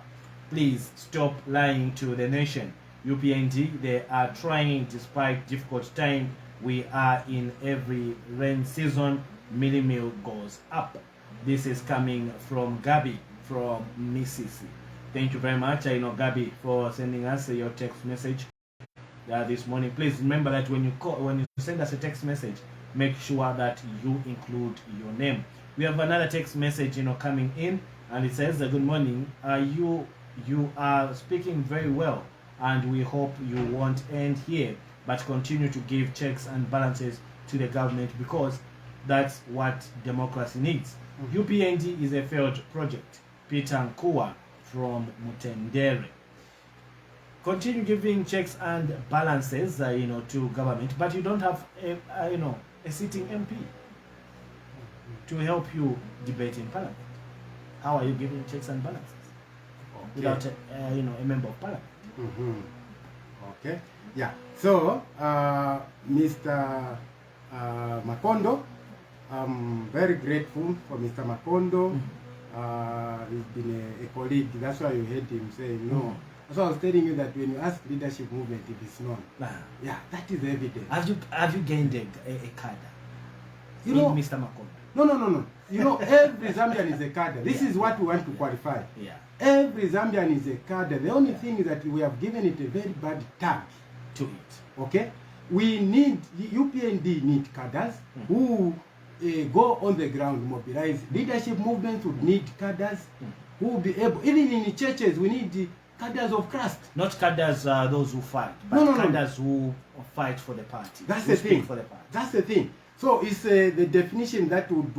Please stop lying to the nation. UPND, they are trying despite difficult time we are in. Every rain season, milli meal goes up. This is coming from Gabi from Mississippi. Thank you very much, Gabi, for sending us your text message this morning. Please remember that when you send us a text message, make sure that you include your name. We have another text message, coming in, and it says, "Good morning. You are speaking very well, and we hope you won't end here, but continue to give checks and balances to the government because that's what democracy needs." UPND is a failed project. Peter Nkua from Mutendere. Continue giving checks and balances, to government, but you don't have a sitting MP to help you debate in Parliament. How are you giving checks and balances without a member of Parliament? Okay. Yeah. So, Mr. Makondo, I'm very grateful for Mr. Makondo. He's been a colleague. That's why you heard him saying no. So I was telling you that when you ask leadership movement, it is known. Yeah, that is evident. Have you gained a cadre? Mr. Makondo? No. Every Zambian is a cadre. This is what we want to qualify. Yeah. Every Zambian is a cadre. The only thing is that we have given it a very bad tag to it. Okay? We need, UPND need cadres who go on the ground, mobilize. Leadership movements would need cadres who will be able, even in the churches, we need cadres of Christ. Not cadres those who fight, but cadres who fight for the party. That's the thing. For the party. That's the thing. So it's the definition that would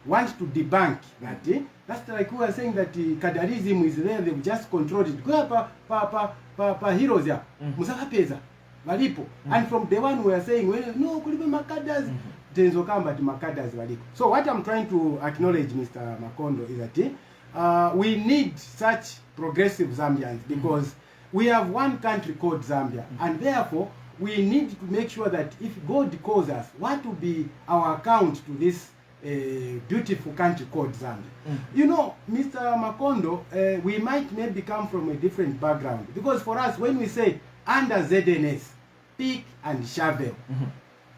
want to debunk that. That's like we were saying that cadreism is there, they've just controlled it. Go pa heroes ya. Musaka pesa. Malipo. And from the one we are saying, well, no, kulibe makaders. Tenzo kamba ti makaders malipo. So what I'm trying to acknowledge, Mr. Makondo, is that we need such progressive Zambians because we have one country called Zambia, and therefore we need to make sure that if God calls us, what will be our account to this beautiful country called Zambia? Mr. Makondo, we might maybe come from a different background because for us, when we say under ZNS, pick and shovel,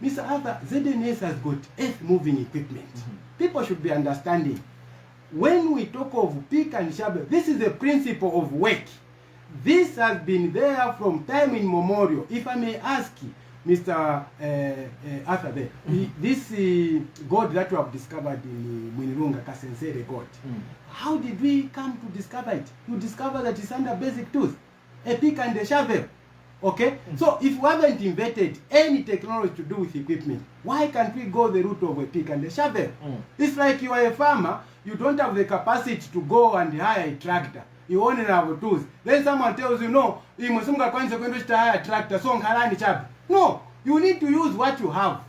Mr. Arthur, ZNS has got earth-moving equipment. People should be understanding. When we talk of pick and shovel, this is the principle of work. This has been there from time immemorial. If I may ask Mr. Arthur there, this God that we have discovered in Mwinirunga, Kasensere God, how did we come to discover it? You discover that it's under basic tools, a pick and a shovel. Okay? So if we haven't invented any technology to do with equipment, why can't we go the route of a pick and a shovel? It's like you are a farmer, you don't have the capacity to go and hire a tractor. You only have tools. Then someone tells you, no, you must hire a tractor, so no, you need to use what you have.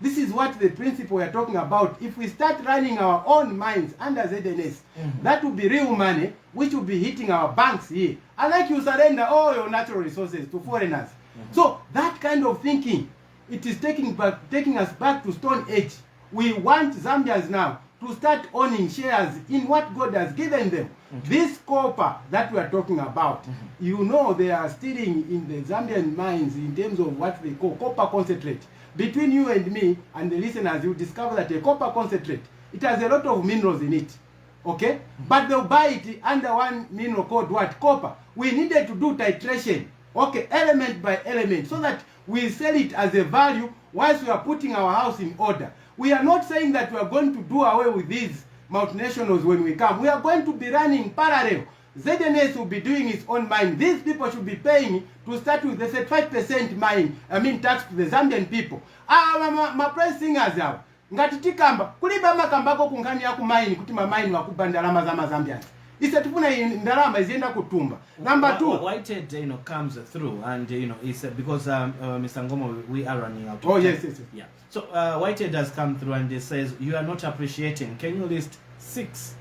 This is what the principle we are talking about. If we start running our own mines under ZNS, that will be real money, which will be hitting our banks here. Unlike you surrender all your natural resources to foreigners. So that kind of thinking, it is taking us back to Stone Age. We want Zambians now to start owning shares in what God has given them. This copper that we are talking about, they are stealing in the Zambian mines in terms of what they call copper concentrate. Between you and me and the listeners, you discover that a copper concentrate, it has a lot of minerals in it. Okay? But they'll buy it under one mineral called what? Copper. We needed to do titration. Okay, element by element, so that we sell it as a value whilst we are putting our house in order. We are not saying that we are going to do away with these multinationals when we come. We are going to be running parallel. ZNS will be doing its own mine. These people should be paying to start with the 35% tax to the Zambian people. My praise singers out. Ngatitikamba, kuliba makambako kunkani ya kumaini, kutima maini wa kubandalama zama Zambians. Isetufuna ndalama izienda kutumba. Number two. Whitehead, comes through and, it's because, Mr. Ngomo, we are running out of time. Yes. Yeah. So, Whitehead has come through and he says, you are not appreciating. Can you list 6,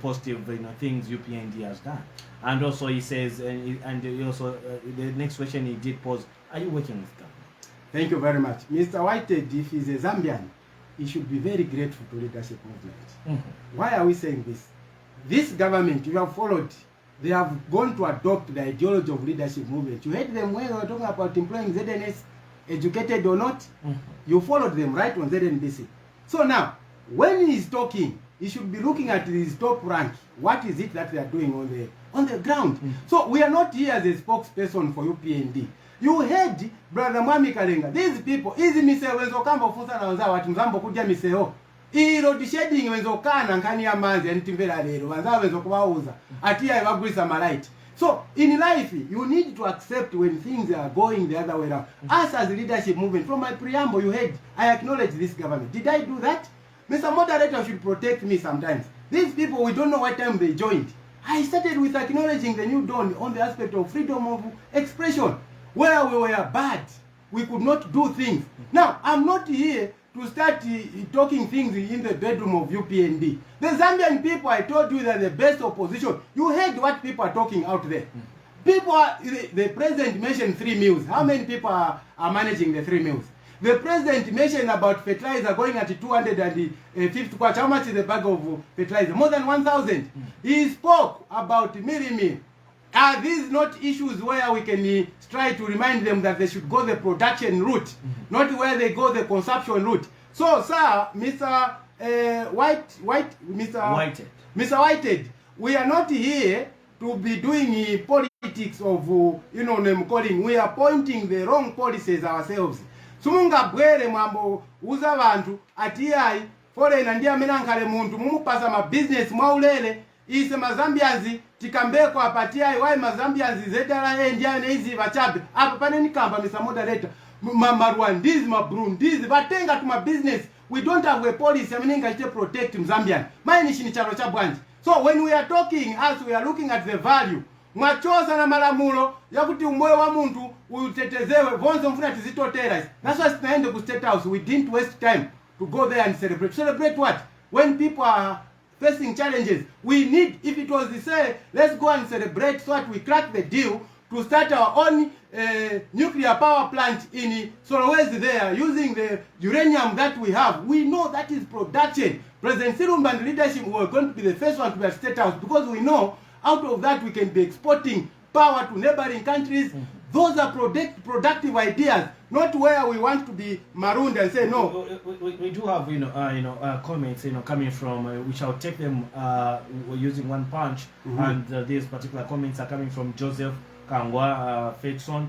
positive, things UPND has done? And also he says, and he also, the next question he did pose, are you working with government? Thank you very much. Mr. Whitehead, if he's a Zambian, he should be very grateful to leadership movement. Why are we saying this? This government, you have followed, they have gone to adopt the ideology of leadership movement. You heard them when they were talking about employing ZNS, educated or not. You followed them right on ZNBC. So now, when he's talking, he should be looking at his top rank. What is it that they are doing on the ground. So we are not here as a spokesperson for UPND. You heard Brother Mwami Kalenga. These people, easy miseo wenzo kambo fusa na wanza watu mzambo kudia miseo. Road shedding wenzo kana nkani ya manzi ya nitimvela lero. Wanza wenzo kuwauza. Atia evagulisa malaiti. So in life, you need to accept when things are going the other way around. Us as leadership movement, from my preamble, you heard, I acknowledge this government. Did I do that? Mr. Moderator should protect me sometimes. These people, we don't know what time they joined. I started with acknowledging the new dawn on the aspect of freedom of expression. Where we were bad, we could not do things. Now, I'm not here to start talking things in the bedroom of UPND. The Zambian people, I told you, they're the best opposition. You heard what people are talking out there. People are, the president mentioned 3 mills. How many people are managing the 3 mills? The president mentioned about fertilizer going at 250 kwacha. How much is the bag of fertilizer? More than 1,000. He spoke about Mirimi. Are these not issues where we can try to remind them that they should go the production route, not where they go the consumption route? So, sir, Mr. Mr. Whitehead, we are not here to be doing politics of, name calling. We are pointing the wrong policies ourselves. Sumunga bwere mambo uza bantu atiai foreign ndia menankale muntu mumupasa ma business mwaulele ise mazambiazi tikambeko apatiai wai mazambiazi zedala ndia neizi bachabe apa paneni kamba Mr. Moderator Marwandizi mabrundizi batenga tuma business. We don't have a policy ameninga to protect Zambian. Mine shini chalo cha branch. So when we are talking, as we are looking at the value, mwachosa na malamulo yakuti umoyo wa muntu utetezewe vonzo mfuna tizitotera. That's why tunaende ku State House. We didn't waste time to go there and celebrate. Celebrate what? When people are facing challenges, we need, if it was to say, let's go and celebrate so that we crack the deal to start our own nuclear power plant in Solowezi there, using the uranium that we have. We know that is production. President Sirumba and leadership were going to be the first one to be at State House, because we know out of that we can be exporting power to neighboring countries. Those are productive ideas, not where we want to be marooned and say no. We do have comments coming from which I'll take them using one punch, and these particular comments are coming from Joseph Kangwa Fakeson.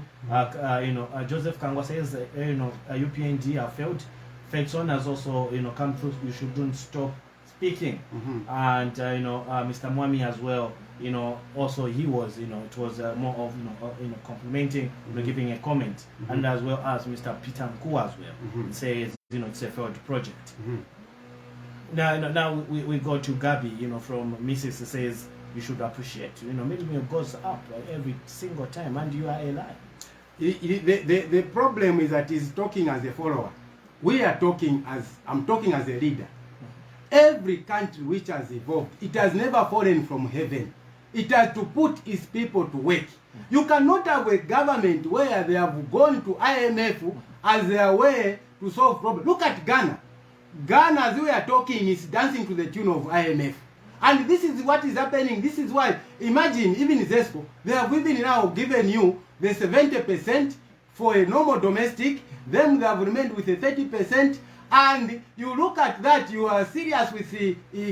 Joseph Kangwa says UPND have failed. Fakeson has also come through. You shouldn't stop speaking. And Mr. Mwami as well. Also he was it was more of complimenting, giving a comment, and as well as Mr. Peter Mkuu as well. It says it's a failed project. Now we go to Gabi. From Mrs. says you should appreciate. Minimum goes up every single time, and you are a lie. The problem is that he's talking as a follower. We are talking as, I'm talking as a leader. Every country which has evolved, it has never fallen from heaven. It has to put its people to work. You cannot have a government where they have gone to IMF as their way to solve problems. Look at Ghana. Ghana, as we are talking, is dancing to the tune of IMF. And this is what is happening. This is why, imagine, even ZESCO, they have even now given you the 70% for a normal domestic, then they have remained with the 30%, and you look at that, you are serious with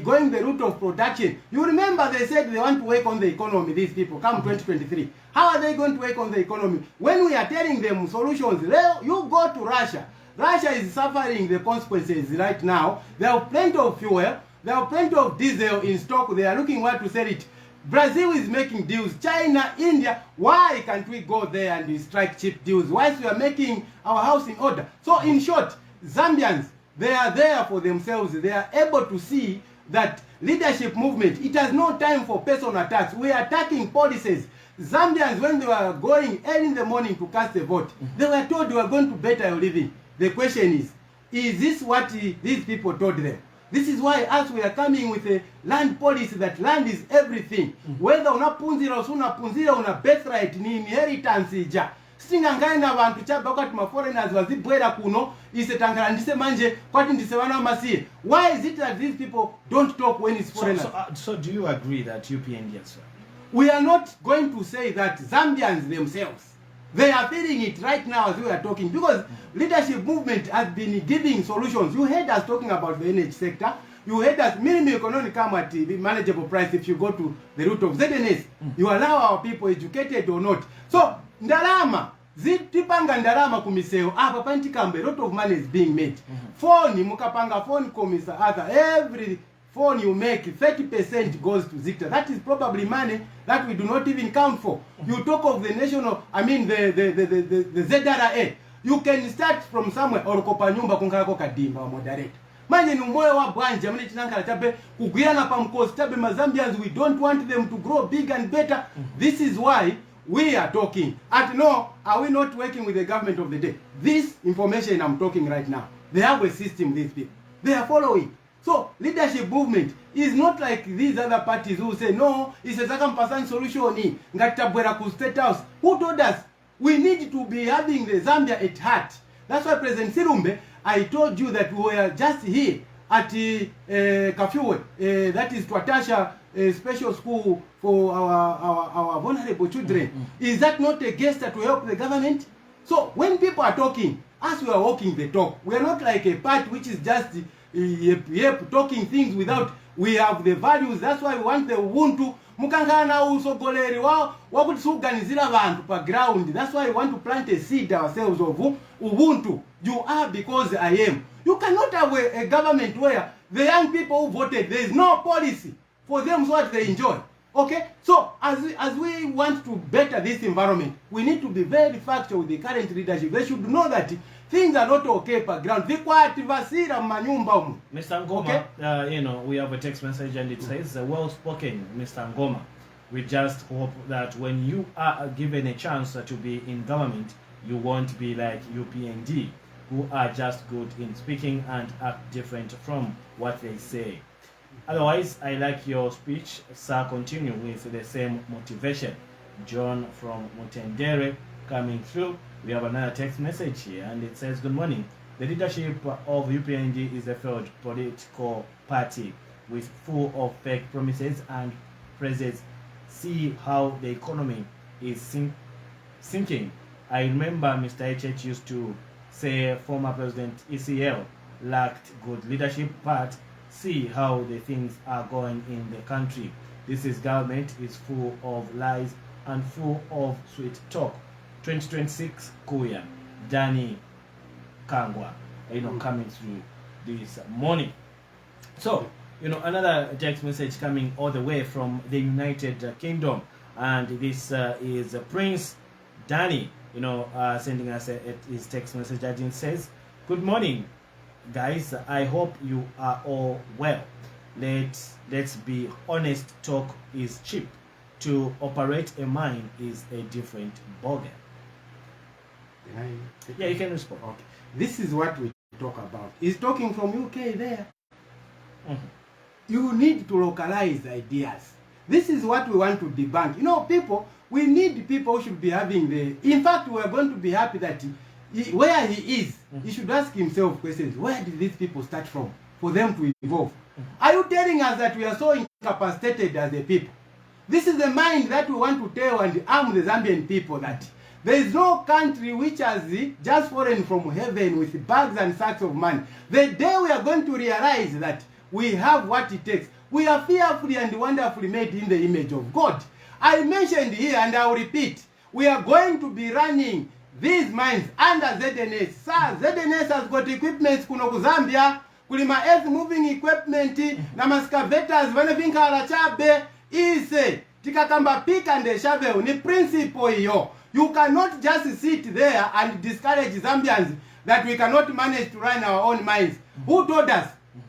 going the route of production. You remember they said they want to work on the economy, these people, come 2023. How are they going to work on the economy? When we are telling them solutions, you go to Russia. Russia is suffering the consequences right now. They have plenty of fuel. They have plenty of diesel in stock. They are looking where to sell it. Brazil is making deals. China, India. Why can't we go there and strike cheap deals? Whilst we are making our house in order. So in short, Zambians, they are there for themselves. They are able to see that leadership movement, it has no time for personal attacks. We are attacking policies. Zambians, when they were going early in the morning to cast a vote, they were told you are going to better your living. The question is this what these people told them? This is why as we are coming with a land policy that land is everything. Whether unapunzira usunapunzira una birthright ni inheritance ija. Singa ngaina abantu chaba wakati ma foreigners wazibwera kuno ise tangala ndise manje kwati ndise wana masiye. Why is it that these people don't talk when it's foreigners? So do you agree that UPND as well? We are not going to say that Zambians themselves, they are feeling it right now as we are talking, because leadership movement has been giving solutions. You heard us talking about the energy sector. you had us minimum economic come at the manageable price if you go to the route of ZNS. You allow our people educated or not. So ndalama zitipanga ndalama kumiseo apa pantikambe a lot of money is being made. Phone mukapanga phone komisa other every phone you make 30% goes to Zicta. That is probably money that we do not even count for. You talk of the national, I mean the ZRA. You can start from somewhere or kopa nyumba kunkalako kadimba wa moderate. Manje ni moyo wa bwanja mne chinankala chabe kugwirana pa mkosi chabe Mazambians, we don't want them to grow big and better. This is why we are talking. At no, are we not working with the government of the day? This information I'm talking right now, they have a system, these people. They are following. So leadership movement is not like these other parties who say no, it's a circumference solution. Ngatabwera ku State House. Who told us? We need to be having the Zambia at heart. That's why President Sirumbe, I told you that we were just here at Kafiwe, that is Twatasha special school for our vulnerable children. Is that not a gesture to help the government? So when people are talking, as we are walking the talk, we are not like a party which is just talking things without, we have the values. That's why we want the Ubuntu. Mukangana usogoleri wao wakutisuganizira vantu pa ground. That's why we want to plant a seed ourselves of Ubuntu. You are because I am. You cannot have a government where the young people who voted, there is no policy for them so that they enjoy. Okay? So as we want to better this environment, we need to be very factual with the current leadership. They should know that things are not okay per ground. Mr. Ngoma, okay? You know, we have a text message and it says, well spoken, Mr. Ngoma. We just hope that when you are given a chance to be in government, you won't be like UPND, who are just good in speaking and act different from what they say. Otherwise, I like your speech, sir. Continue with the same motivation. John from Mutendere coming through. We have another text message here and it says, good morning. The leadership of UPND is a failed political party with full of fake promises and praises. See how the economy is sinking. I remember Mr. HH used to say former President ECL lacked good leadership, but see how the things are going in the country. This is government is full of lies and full of sweet talk. 2026 Kuya, Danny Kangwa, you know, coming through this morning. So, you know, another text message coming all the way from the United Kingdom, and this is Prince Danny, you know, sending us his text message, and it says, good morning, guys. I hope you are all well. Let's be honest. Talk is cheap. To operate a mine is a different ballgame. Yeah, you can respond. Okay. This is what we talk about. He's talking from UK there. You need to localize ideas. This is what we want to debunk. You know, people, we need people who should be having the... In fact, we are going to be happy that where he is, he should ask himself questions. Where did these people start from for them to evolve? Are you telling us that we are so incapacitated as a people? This is the mind that we want to tell and arm the Zambian people that there is no country which has just fallen from heaven with bags and sacks of money. The day we are going to realize that we have what it takes, we are fearfully and wonderfully made in the image of God. I mentioned here and I will repeat, we are going to be running these mines under ZNS. Sir, ZNS has got equipment kuno ku Zambia, kulima earth moving equipment, na mascavators, vanavinka ala chabe, ise, tikakamba pick and shovel, ni principle hiyo. You cannot just sit there and discourage Zambians that we cannot manage to run our own mines. Who told us?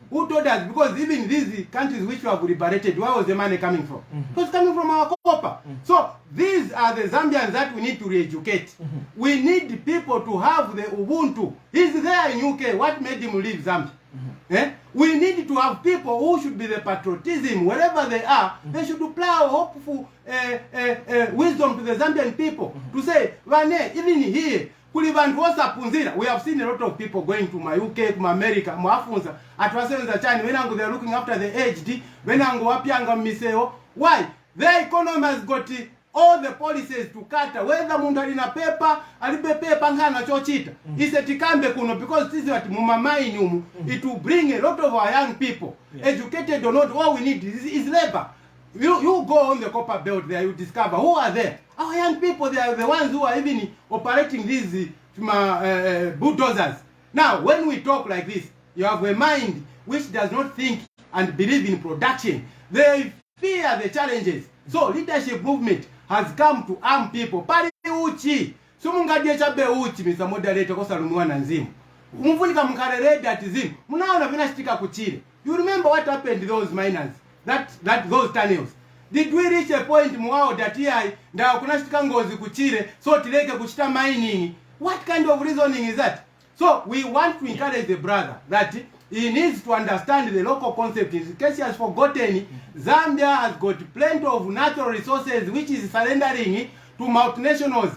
Who told us? Because even these countries which we have liberated, where was the money coming from? It was coming from our copper. So these are the Zambians that we need to re-educate. We need people to have the Ubuntu. He's there in UK. What made him leave Zambia? We need to have people who should be the patriotism. Wherever they are, they should plow hopeful wisdom to the Zambian people. To say, even here, we have seen a lot of people going to my UK, to America, at China, when looking after the aged, when why? Their economy has got all the policies to kata whether mundu alina pepa alibe pepa ngana chochita isetikambe kuno because this is what mumamaini umu it will bring a lot of our young people educated or not. All we need is labor. You go on the copper belt there, you discover who are there. Our young people, they are the ones who are even operating these bulldozers. Now when we talk like this, you have a mind which does not think and believe in production. They fear the challenges. So leadership movement has come to arm people. Pali uchi. Sumungadie chabe uchi Mr. Moderator kosa lunuwana nzimu. Umufunika mkarerede atizimu. Munaona vinashtika kuchile. You remember what happened to those miners? Those tunnels. Did we reach a point mwao that here nda kunashtika ngozi kuchile so tileke kuchita mining? What kind of reasoning is that? So we want to encourage the brother that he needs to understand the local concept. In case he has forgotten, Zambia has got plenty of natural resources which is surrendering to multinationals.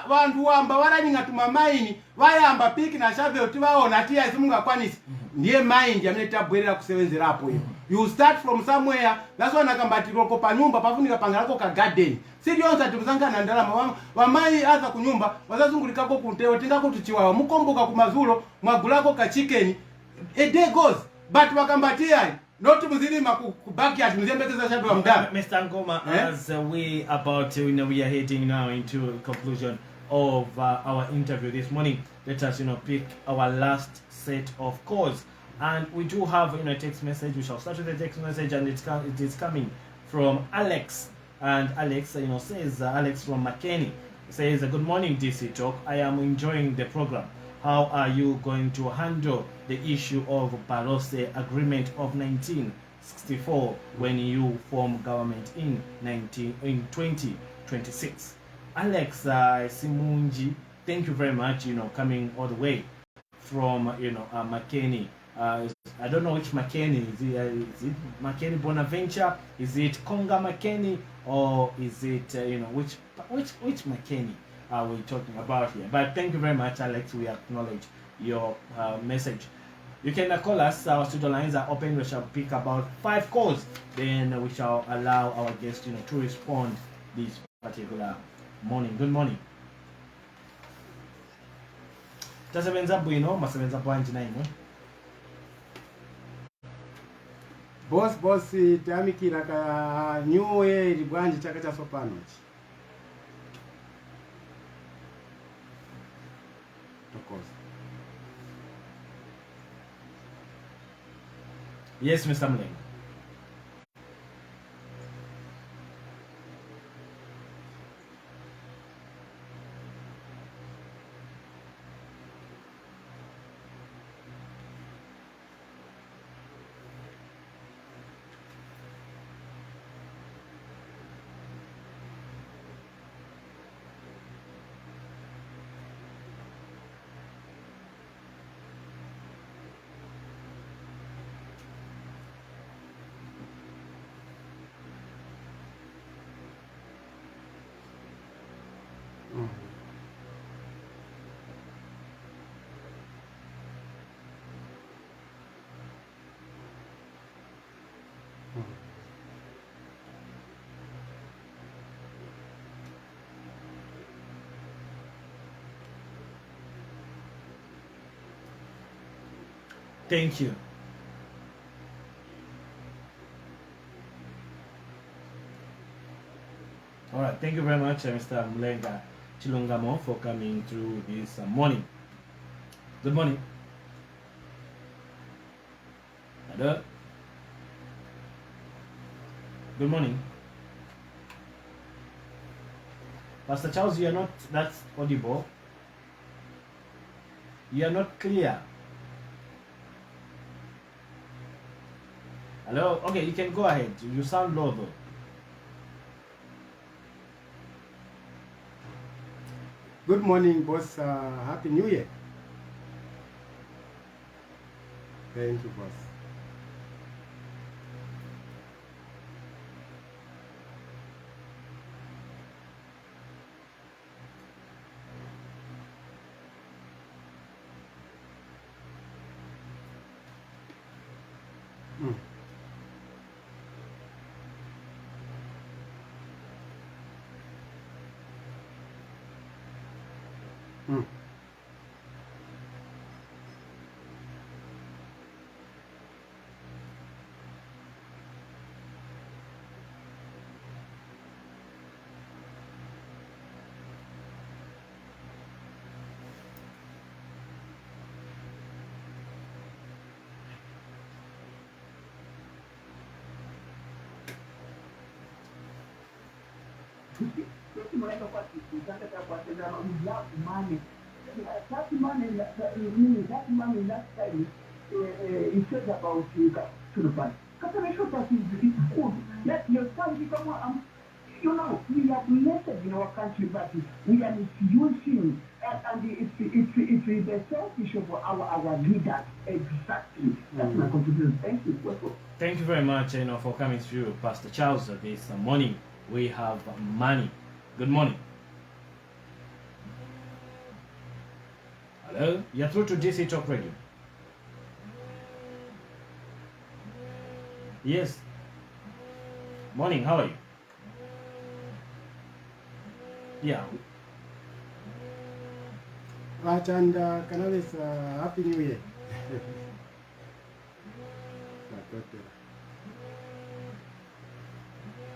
Vantu wamba waraninga tumamaini vayamba piki na shovel tivaona tia isimunga kwanisi ndiye mind yamleta bwerera kusevenzera hapo hiyo. You start from somewhere. That's why nakambati roko pa nyumba pafunika pangalako ka garden. Sirionsa tibuzanga na ndalama wamai aza kunyumba wazazungulikako kunteo tingako tuchiwawa mukomboka kumazulo mwagulako ka chicken. A day goes but wakambatia not muzilima kubaki at muzembekeza shadu wa mdama. Mr. Ngoma, as we about we are heading now into a conclusion of our interview this morning, let us pick our last set of calls, and we do have a text message. We shall start with the text message, and it is coming from Alex, and Alex says Alex from McKinney says good morning DC Talk, I am enjoying the program. How are you going to handle the issue of Barose Agreement of 1964 when you form government in 2026? Alex Simunji, thank you very much. Coming all the way from McKinney. I don't know which McKinney is. Is it McKinney Bonaventure? Is it Konga McKinney, or is it which McKinney are we talking about here? But thank you very much, Alex. We acknowledge your message. You can call us. Our studio lines are open. We shall pick about 5 calls. Then we shall allow our guests to respond this particular morning. Good morning. Tasebenza bwino, masebenza bwanji na ino. Boss tamikira ka new year libwanji chaka cha sopanochi. Yes, Mr. Mling. Thank you. All right, thank you very much, Mr. Mlenga Chilungamo, for coming through this morning. Good morning. Hello. Good morning. Pastor Charles, you are not that audible. You are not clear. Hello? Okay, you can go ahead. You sound low though. Good morning, boss. Happy New Year. Thank you, boss. Mnaenda kwa kitanda kwa tena mlafu money. That money that money last time it said about Sullivan. Because show that is good. Let your son become you know, we are blessed in our country, but we are misusing, and it's the selfish of our leaders. Exactly. That's my contribution. Thank you. Welcome. Thank you very much, for coming through, Pastor Charles. This morning we have money. Good morning. Hello, you're through to DC Talk Radio. Yes. Morning. How are you? Yeah. And Canales, Happy New Year.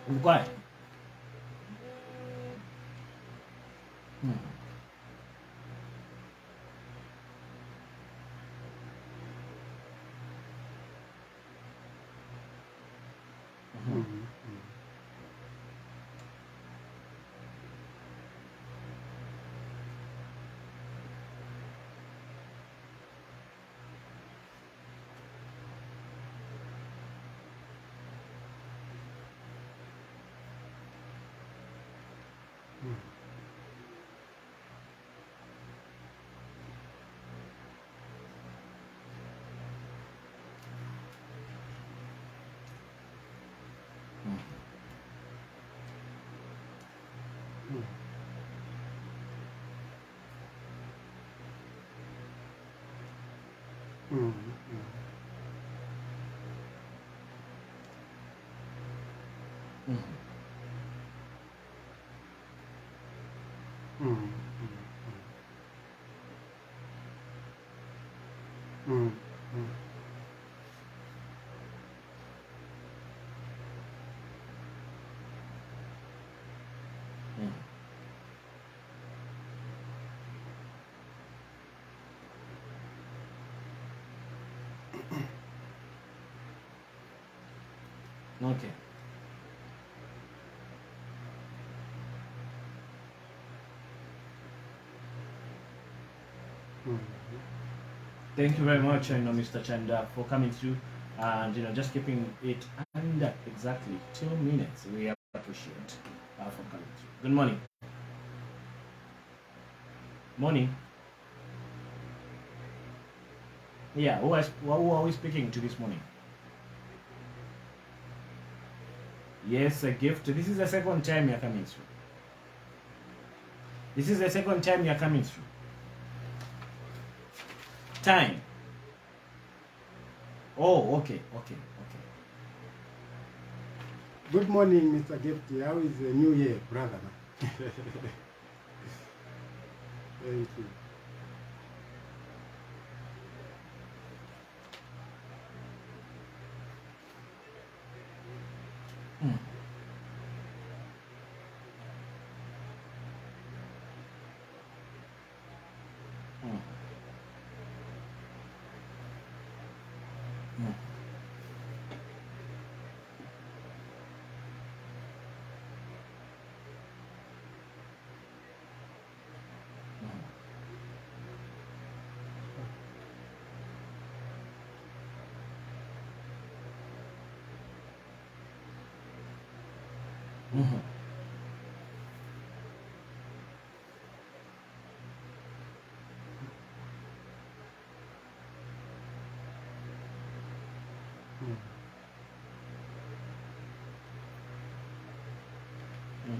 I'm quiet. Okay. Thank you very much, Mr. Chanda, for coming through and just keeping it under exactly 2 minutes. We appreciate for coming through. Good morning. Morning. Yeah, who are we speaking to this morning? Yes, a gift. This is the second time you're coming through. This is the second time you're coming through. Time. Oh, okay. Good morning, Mr. Gift. How is the New Year, brother? Thank you.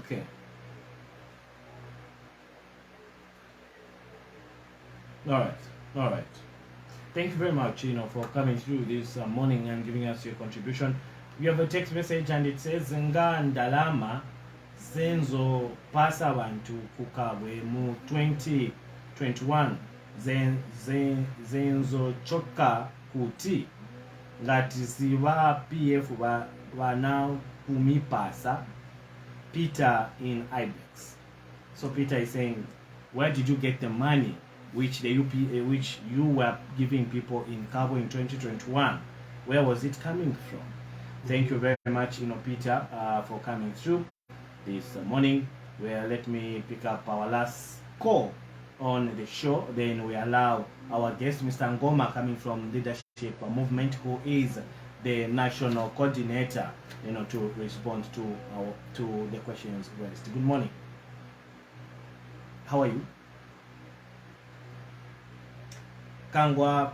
Okay. All right. Thank you very much, for coming through this morning and giving us your contribution. We have a text message and it says nga ndalama zenzo pasa bantu kukabwe mu 2021 zenzo choka kuti ngati siba PF bana kumipasa Peter in Ibex. So Peter is saying, where did you get the money which the UPA, which you were giving people in Cabo in 2021? Where was it coming from? Thank you very much, Peter, for coming through. this morning. Well, let me pick up our last call on the show. Then we allow our guest, Mr. Ngoma, coming from Leadership Movement, who is the national coordinator, to respond to the questions raised. Good morning. How are you? Kangwa,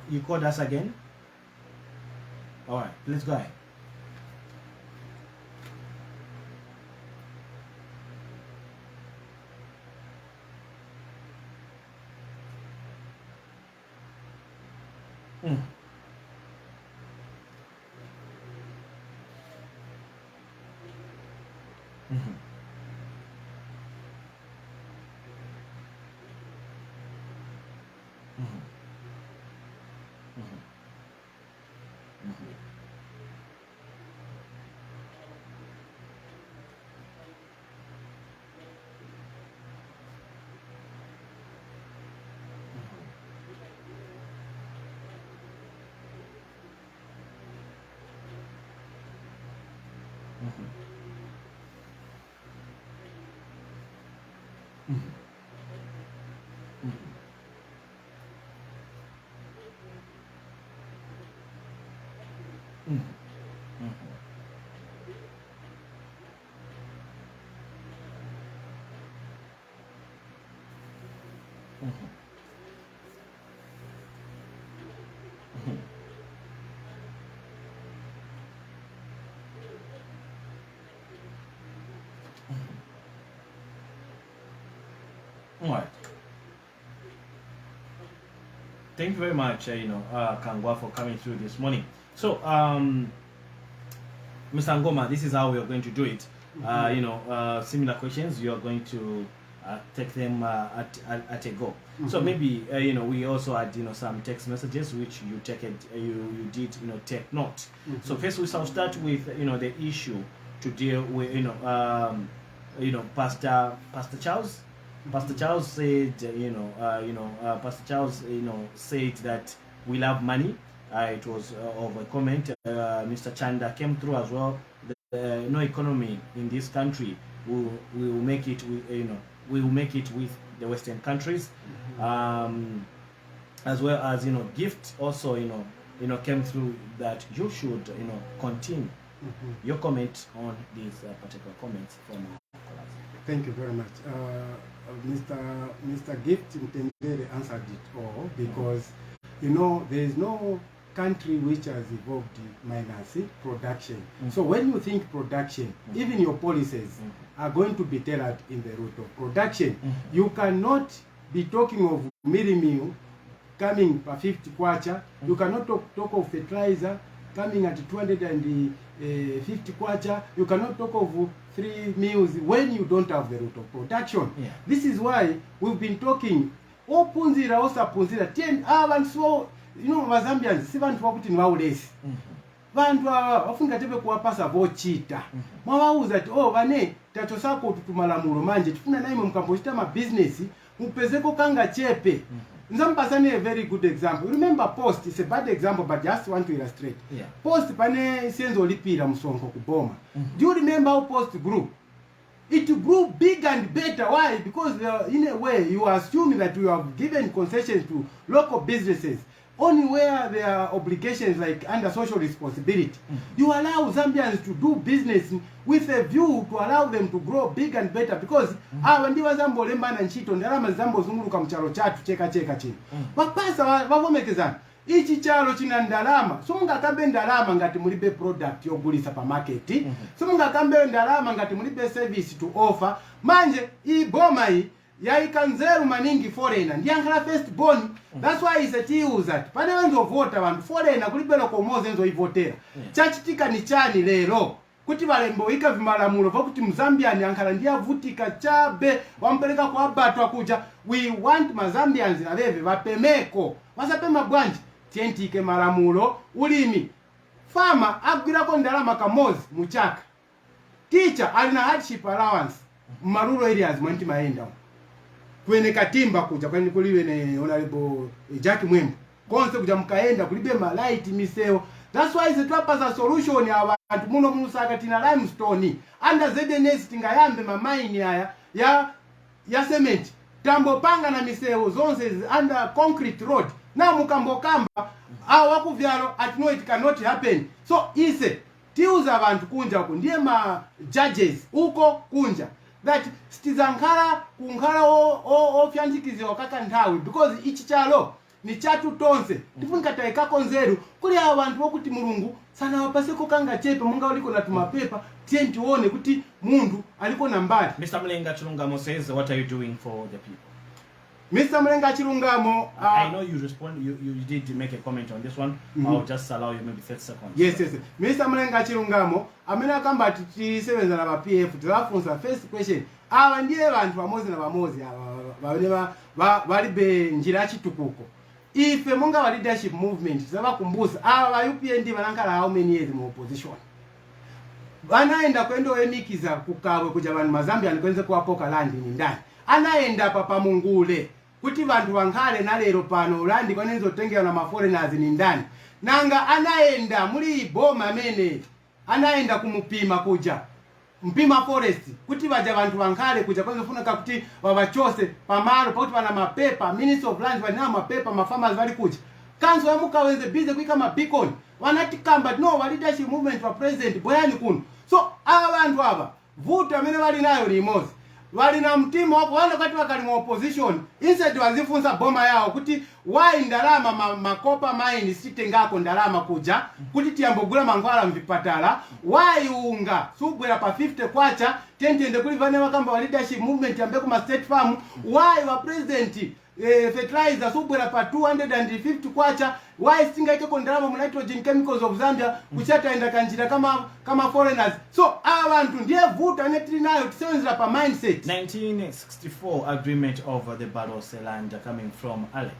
you called us again? All right, let's go ahead. All right. Thank you very much, Kangwa, for coming through this morning. So, Mr. Ngoma, this is how we are going to do it. Similar questions, you are going to take them at a go. So maybe we also had some text messages which you you did take note. So first we shall start with the issue to deal with Pastor Charles. Pastor Charles said Pastor Charles said that we love money. It was of a comment. Mr. Chanda came through as well. No economy in this country we will make it we will make it with the Western countries, as well as Gift also came through that you should continue. Your comment on these particular comments from Nicholas. Thank you very much. Mr. Gift Mtendere answered it all, because there is no country which has evolved minus production. So when you think production, even your policies are going to be tailored in the route of production. You cannot be talking of meal coming per 50 kwacha. You cannot talk of fertilizer coming at 250 kwacha. You cannot talk of 3 meals when you don't have the route of production. Yeah. This is why we've been talking opunzira osapunzira 10 and so Zambians si vantu vakuti ni vaulesi. Vantu vafunga tebe kuwapasa vochita. Mwawauza ati vane tacho sako tutumalamulo manje tifuna naimwe mkambochita ma business mupezeko kanga chepe. Nzampasani a very good example. Remember Post is a bad example, but just want to illustrate. Yeah. Post pane senzo lipira musonko kuboma. Do you remember how Post grew? It grew big and better. Why? Because in a way you assume that you have given concessions to local businesses only where there are obligations like under social responsibility. You allow Zambians to do business with a view to allow them to grow big and better, because ndiwa zambo lembana nchito ndalama zambo zunguluka mchalo chatu cheka chini. Wapasa wavomekezana. Ichi chalo china ndalama. So munga kambe ndalama ngati mulibe product yogulisa pa market. So munga kambe ndalama ngati mulibe service to offer. Manje hii boma hii yaikanzeru maningi foreigner ndiyankhala first born. That's why is it use that pane wenzo vota vantu foreigner kulibelo komoze nzo ivotera. Chachitika ni chani lero kuti valembo ika vimalamulo vakuti Mzambian yankhala ndiyavutika chabe wampeleka kwa batwa kuja. We want Mazambians na veve vapemeko wasapema bwanji tientike malamulo ulimi. Farmer agwirako ndalama kamozi muchaka. Teacher alina hardship allowance mumarural areas mwanti maenda kwene katimba kuja kuliwe ne honorable Jackie Mwembu konse kuja mkaenda kulibe ma light miseo. That's why twapasa solution ya abantu muno musaka tina limestone under ZNS tingayambe mamaini aya ya cement tambo panga na misewu zonse under concrete road na mukambokamba wakuvyalo at no it cannot happen. So ise tiuza abantu kunja ku ndiye ma judges uko kunja that sitizankhala kunkhala ofyandikiziwa kaka nthawi because ichi chalo ni chatu tonse tifunika taikako nzeru kuli abantu wokuti mulungu sana wapaseko kanga chepe munga uliko na tumapepa tiye tione kuti mundu aliko na mbali. Mr. Mulenga Chilungamo says, what are you doing for the people? Mr. Mulenga Chilungamo, I know you respond. You did make a comment on this one. I'll just allow you maybe 30 seconds. Yes. Mr. Mulenga Chilungamo, amena kamba tisebenza na ba PF tulafunza first question. Awa ndiye bantu bamozi na bamozi balibe njira chitukuko. Ife munga wa leadership movement zabakumbuza awa UPND balankala how many years mu opposition. Anaenda kwendo emikiza kukabwe kuja bantu mazambia nikwenze kuwapoka landi ni ndani. Anaenda papa mungule kuti bantu bankale na lero pano landi kwanenzo tengera na maforeigners ni ndani. Nanga anaenda muri boma mene anaenda kumupima kuja mpima forest kuti baja bantu bankale kuja kwanza funaka kuti babachose pamalo pakuti bana mapepa minister of land bana mapepa mafarmers bali kuja kanzo yamukawenze bize kuika mabicon wanati kamba no wa leadership movement wa president boyani kuno. So abantu aba vuta mene bali nayo ni mozi wali na mtimo wako wale wakati wakali mu opposition instead wazifunza boma yao kuti why ndalama makopa mine sitengako ndalama kuja kuti tiambogula mangwala mvipatala why unga subwera pa 50 kwacha tende kuli vane wakamba wa leadership movement ambe kuma state farm why wa president fertilizer subwera pa 250 kwacha why singa iko ndalama mu nitrogen chemicals of Zambia kuchata enda kanjira kama foreigners. So abantu ndiye vuta netri nayo tisenzera pa mindset. 1964 agreement over the Barose land coming from Alex.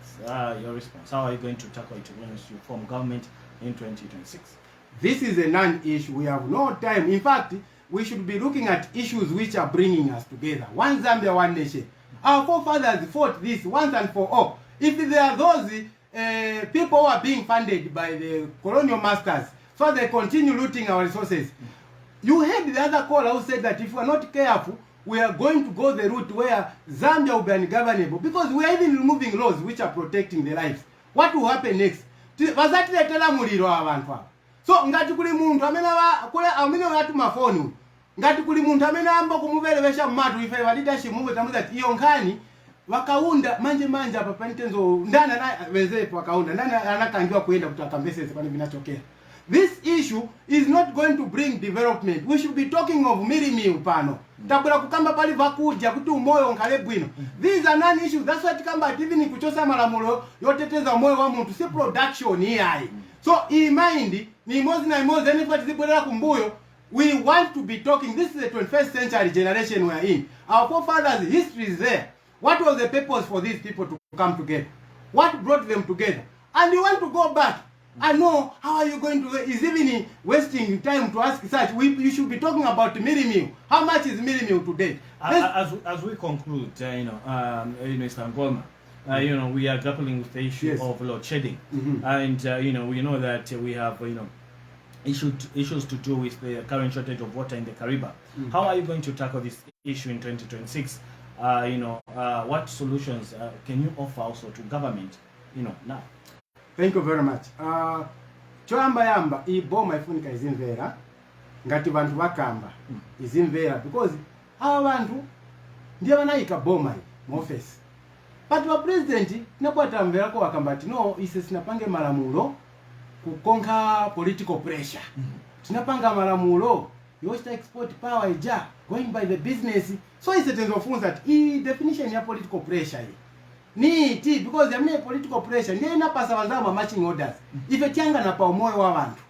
Your response, how are you going to tackle it once you form government in 2026? This is a non-issue. We have no time. In fact, we should be looking at issues which are bringing us together. One Zambia, one nation. Our forefathers fought this once and for all. If there are those people who are being funded by the colonial masters, so they continue looting our resources. You heard the other caller who said that if we are not careful, we are going to go the route where Zambia will be ungovernable because we are even removing laws which are protecting the lives. What will happen next? Bazatiletela muliro abantu. So ngati kuli muntu amene kule amene watu mafoni. Ngati kuli muntu amene amba kumubelewesha mmatu ife wa leadership move tamuza iyo nkani wakaunda manje hapa pentenzo ndana na wenzepo wakaunda ndana anakangiwa kuenda kutaka message pale vinatokea. This issue is not going to bring development. We should be talking of mirimiu pano. Tabula kukamba pali vakuja kuti umoyo nkale bwino. These are non-issues. That's what kamba even kuchosa malamulo yoteteza moyo wa muntu si production hii. So in mind ni mozi na mozi anifati zibwela kumbuyo. We want to be talking. This is the 21st century generation we are in. Our forefathers' history is there. What was the purpose for these people to come together? What brought them together? And you want to go back. I know, how are you going to, is even wasting time to ask such. You should be talking about Mirimiu. How much is Mirimiu today? As we conclude, Mr. Ngoma, we are grappling with the issue of load shedding. And, we know that we have, issues to do with the current shortage of water in the Caribbean. How are you going to tackle this issue in 2026? What solutions can you offer also to government, now? Thank you very much. Choyamba iboma ifunika izimvera ngati bantu bakamba izimvera because hawa bantu ndiye banayika boma mu office. But wa president nakwata mvera ko wakamba ati no ise sinapange malamulo kukonka political pressure. Tinapanga malamulo yosta export power ija going by the business. So ise tenzofunza ati definition ya political pressure hii. Ni because yamne political pressure ndiye inapasa wanzama marching orders ife tianga na pa umoyo wa bantu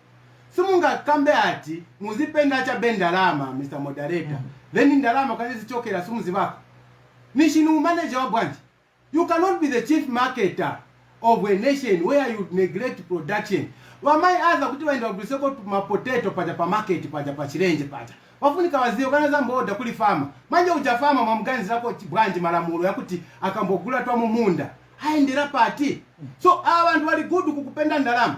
simunga kambe ati muzipenda cha bendalama Mr. Moderator then ndalama kazi zichokera sumuzi bako nishinu manager wa bwanji. You cannot be the chief marketer of a nation where you neglect production. Wamai aza kuti waenda kuliseko ma potato paja pa market paja pa chirenje paja wafunika wazio kana za mboda kuli farma manje ujafama mwamgani zako bwanji malamulo yakuti akambogula twa mumunda haendera pati. So abantu wali good kukupenda ndalama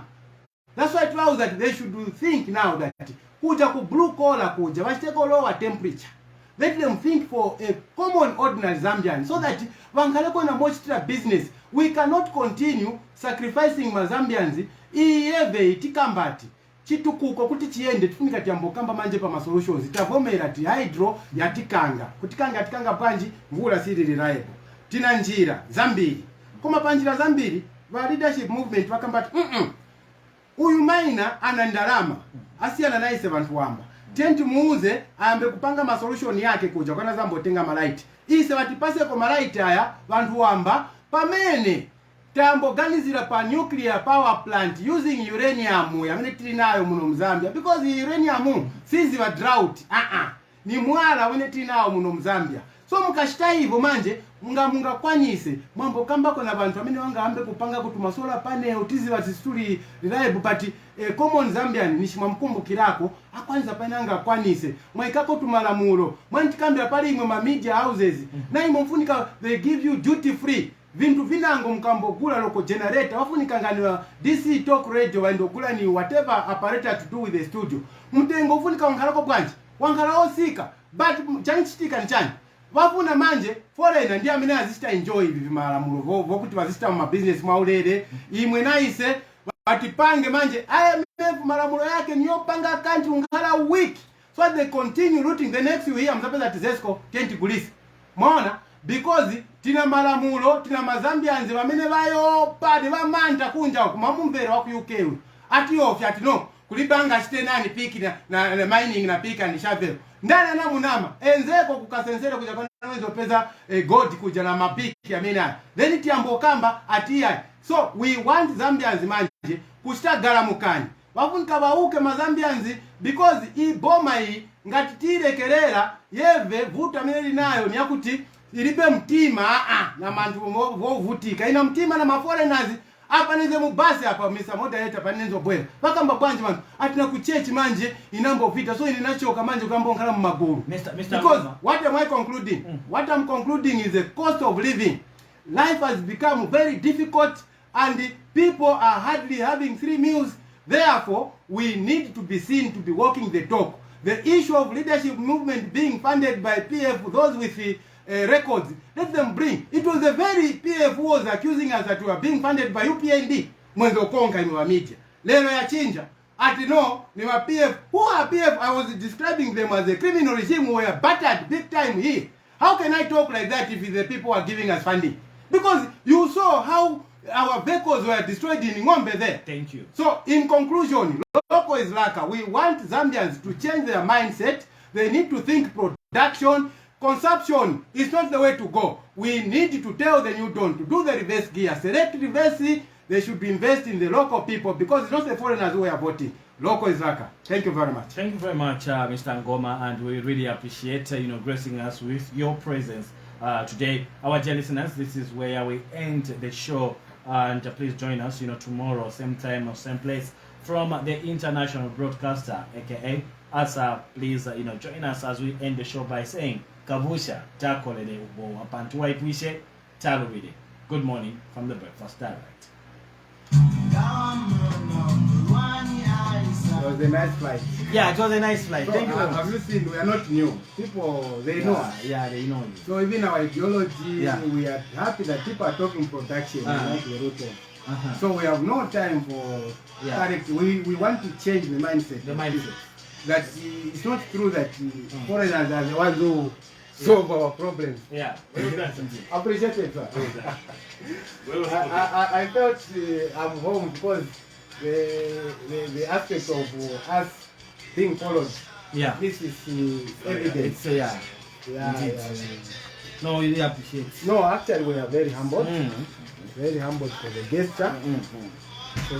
That's why it allows that they should think now that kuja ku blue collar kuja vachiteko lower temperature. Let them think for a common ordinary Zambian so that vangaleko na mochitra business. We cannot continue sacrificing Mazambians iyeve itikambati chitukuko kuti chiende tifunika tiambokamba manje pa solutions tavomera ti hydro yatikanga kutikanga panji mvula siri reliable tina njira zambiri koma panjira zambiri va leadership movement vakambati uyu maina ana ndalama asiyana naise vantu wamba tenti muuze aambe kupanga solution yake kuja kana zambotenga malaiti ise vatipase ko malaiti aya vantu wamba pamene tamboganizira pa nuclear power plant using uranium yamene tili nayo muno mzambia because uranium siziva drought ni mwala wene tili nayo muno mzambia. So mukashita hivyo manje munga kwanyise mwambo kambako na vantu amene wanga ambe kupanga kutuma solar panel tiziva tisuli reliable but common Zambian nishimwa mkumbukirako akwanza pananga kwanise mwaikako tumalamulo mwantikambira pali imwe ma media houses na imwe mfunika they give you duty free vintu vinango mkambogula local generator wafunika ngani wa DC talk radio waindogula ni whatever apparatus to do with the studio mtengo ufunika wangalako bwanji wangala osika but chanchitika nchani wafuna manje foreigner ndiye amene azista enjoy hivi malamulo vokuti vazista mu business mwaulere imwe naise batipange manje IMF malamulo yake niyo panga country ngala week so they continue looting the next year mzapeza tizesco tenti kulisi mwaona because tina malamulo tina mazambianze vamene vayo pade vamanta kunja kumamumvere wa ku UK ati ofi ati no kulibanga chitenani piki na mining na pika ni shovel ndana na munama enzeko kukasensere kuja kwa wezo pesa gold kuja na mapiki amena then tiambo kamba atia. So we want Zambians manje kushitagala mukani wafunika bauke mazambianzi because I boma hii ngatitire kerera yeve vuta meli nayo ni yakuti ilibe mtima na mantu vovutika ina mtima na maforeigners apa nize mubasi apa Mr. Moderator panenzo bwela bakamba bwanje man atina kuchechi manje inambo vita so inachoka manje kwamba nkala mu maguru because what am I concluding what I'm concluding is the cost of living. Life has become very difficult and people are hardly having 3 meals. Therefore we need to be seen to be walking the talk. The issue of leadership movement being funded by PF, those with the records, let them bring. It was the very PF who was accusing us that we are being funded by UPND. Mwenzo konka imwa media. Lelo ya chinja. Ati no, ni ma PF. Who are PF? I was describing them as a criminal regime who were battered big time here. How can I talk like that if the people are giving us funding? Because you saw how our vehicles were destroyed in Ngombe there. Thank you. So in conclusion, local is laka. We want Zambians to change their mindset. They need to think production. Consumption is not the way to go. We need to tell the new dawn to do the reverse gear. Select reverse. They should be investing in the local people because it's not the foreigners who are voting. Local is laka. Thank you very much. Thank you very much, Mr. Ngoma, and we really appreciate gracing us with your presence today. Our dear listeners, this is where we end the show, and please join us, tomorrow, same time or same place, from the international broadcaster, aka Asa. Please, join us as we end the show by saying, Kavusha, Takolede Ubo, Apantua Ipwishe, Talubide. Good morning from the Breakfast Direct. It was a nice flight. Yeah, it was a nice flight. So, Thank you very much. have you seen, we are not new. People, they know us. Yeah, they know you. So even our ideology, we are happy that people are talking production like the root of. So we have no time for correct. We want to change the mindset. The mindset. That it's not true that foreigners are the ones who solve our problems. Yeah. Appreciate it, sir. I felt I'm home because the aspect of us being followed. Yeah. This is evidence. It's No, we really appreciate. No, actually we are very humbled. Very humbled for the gesture. So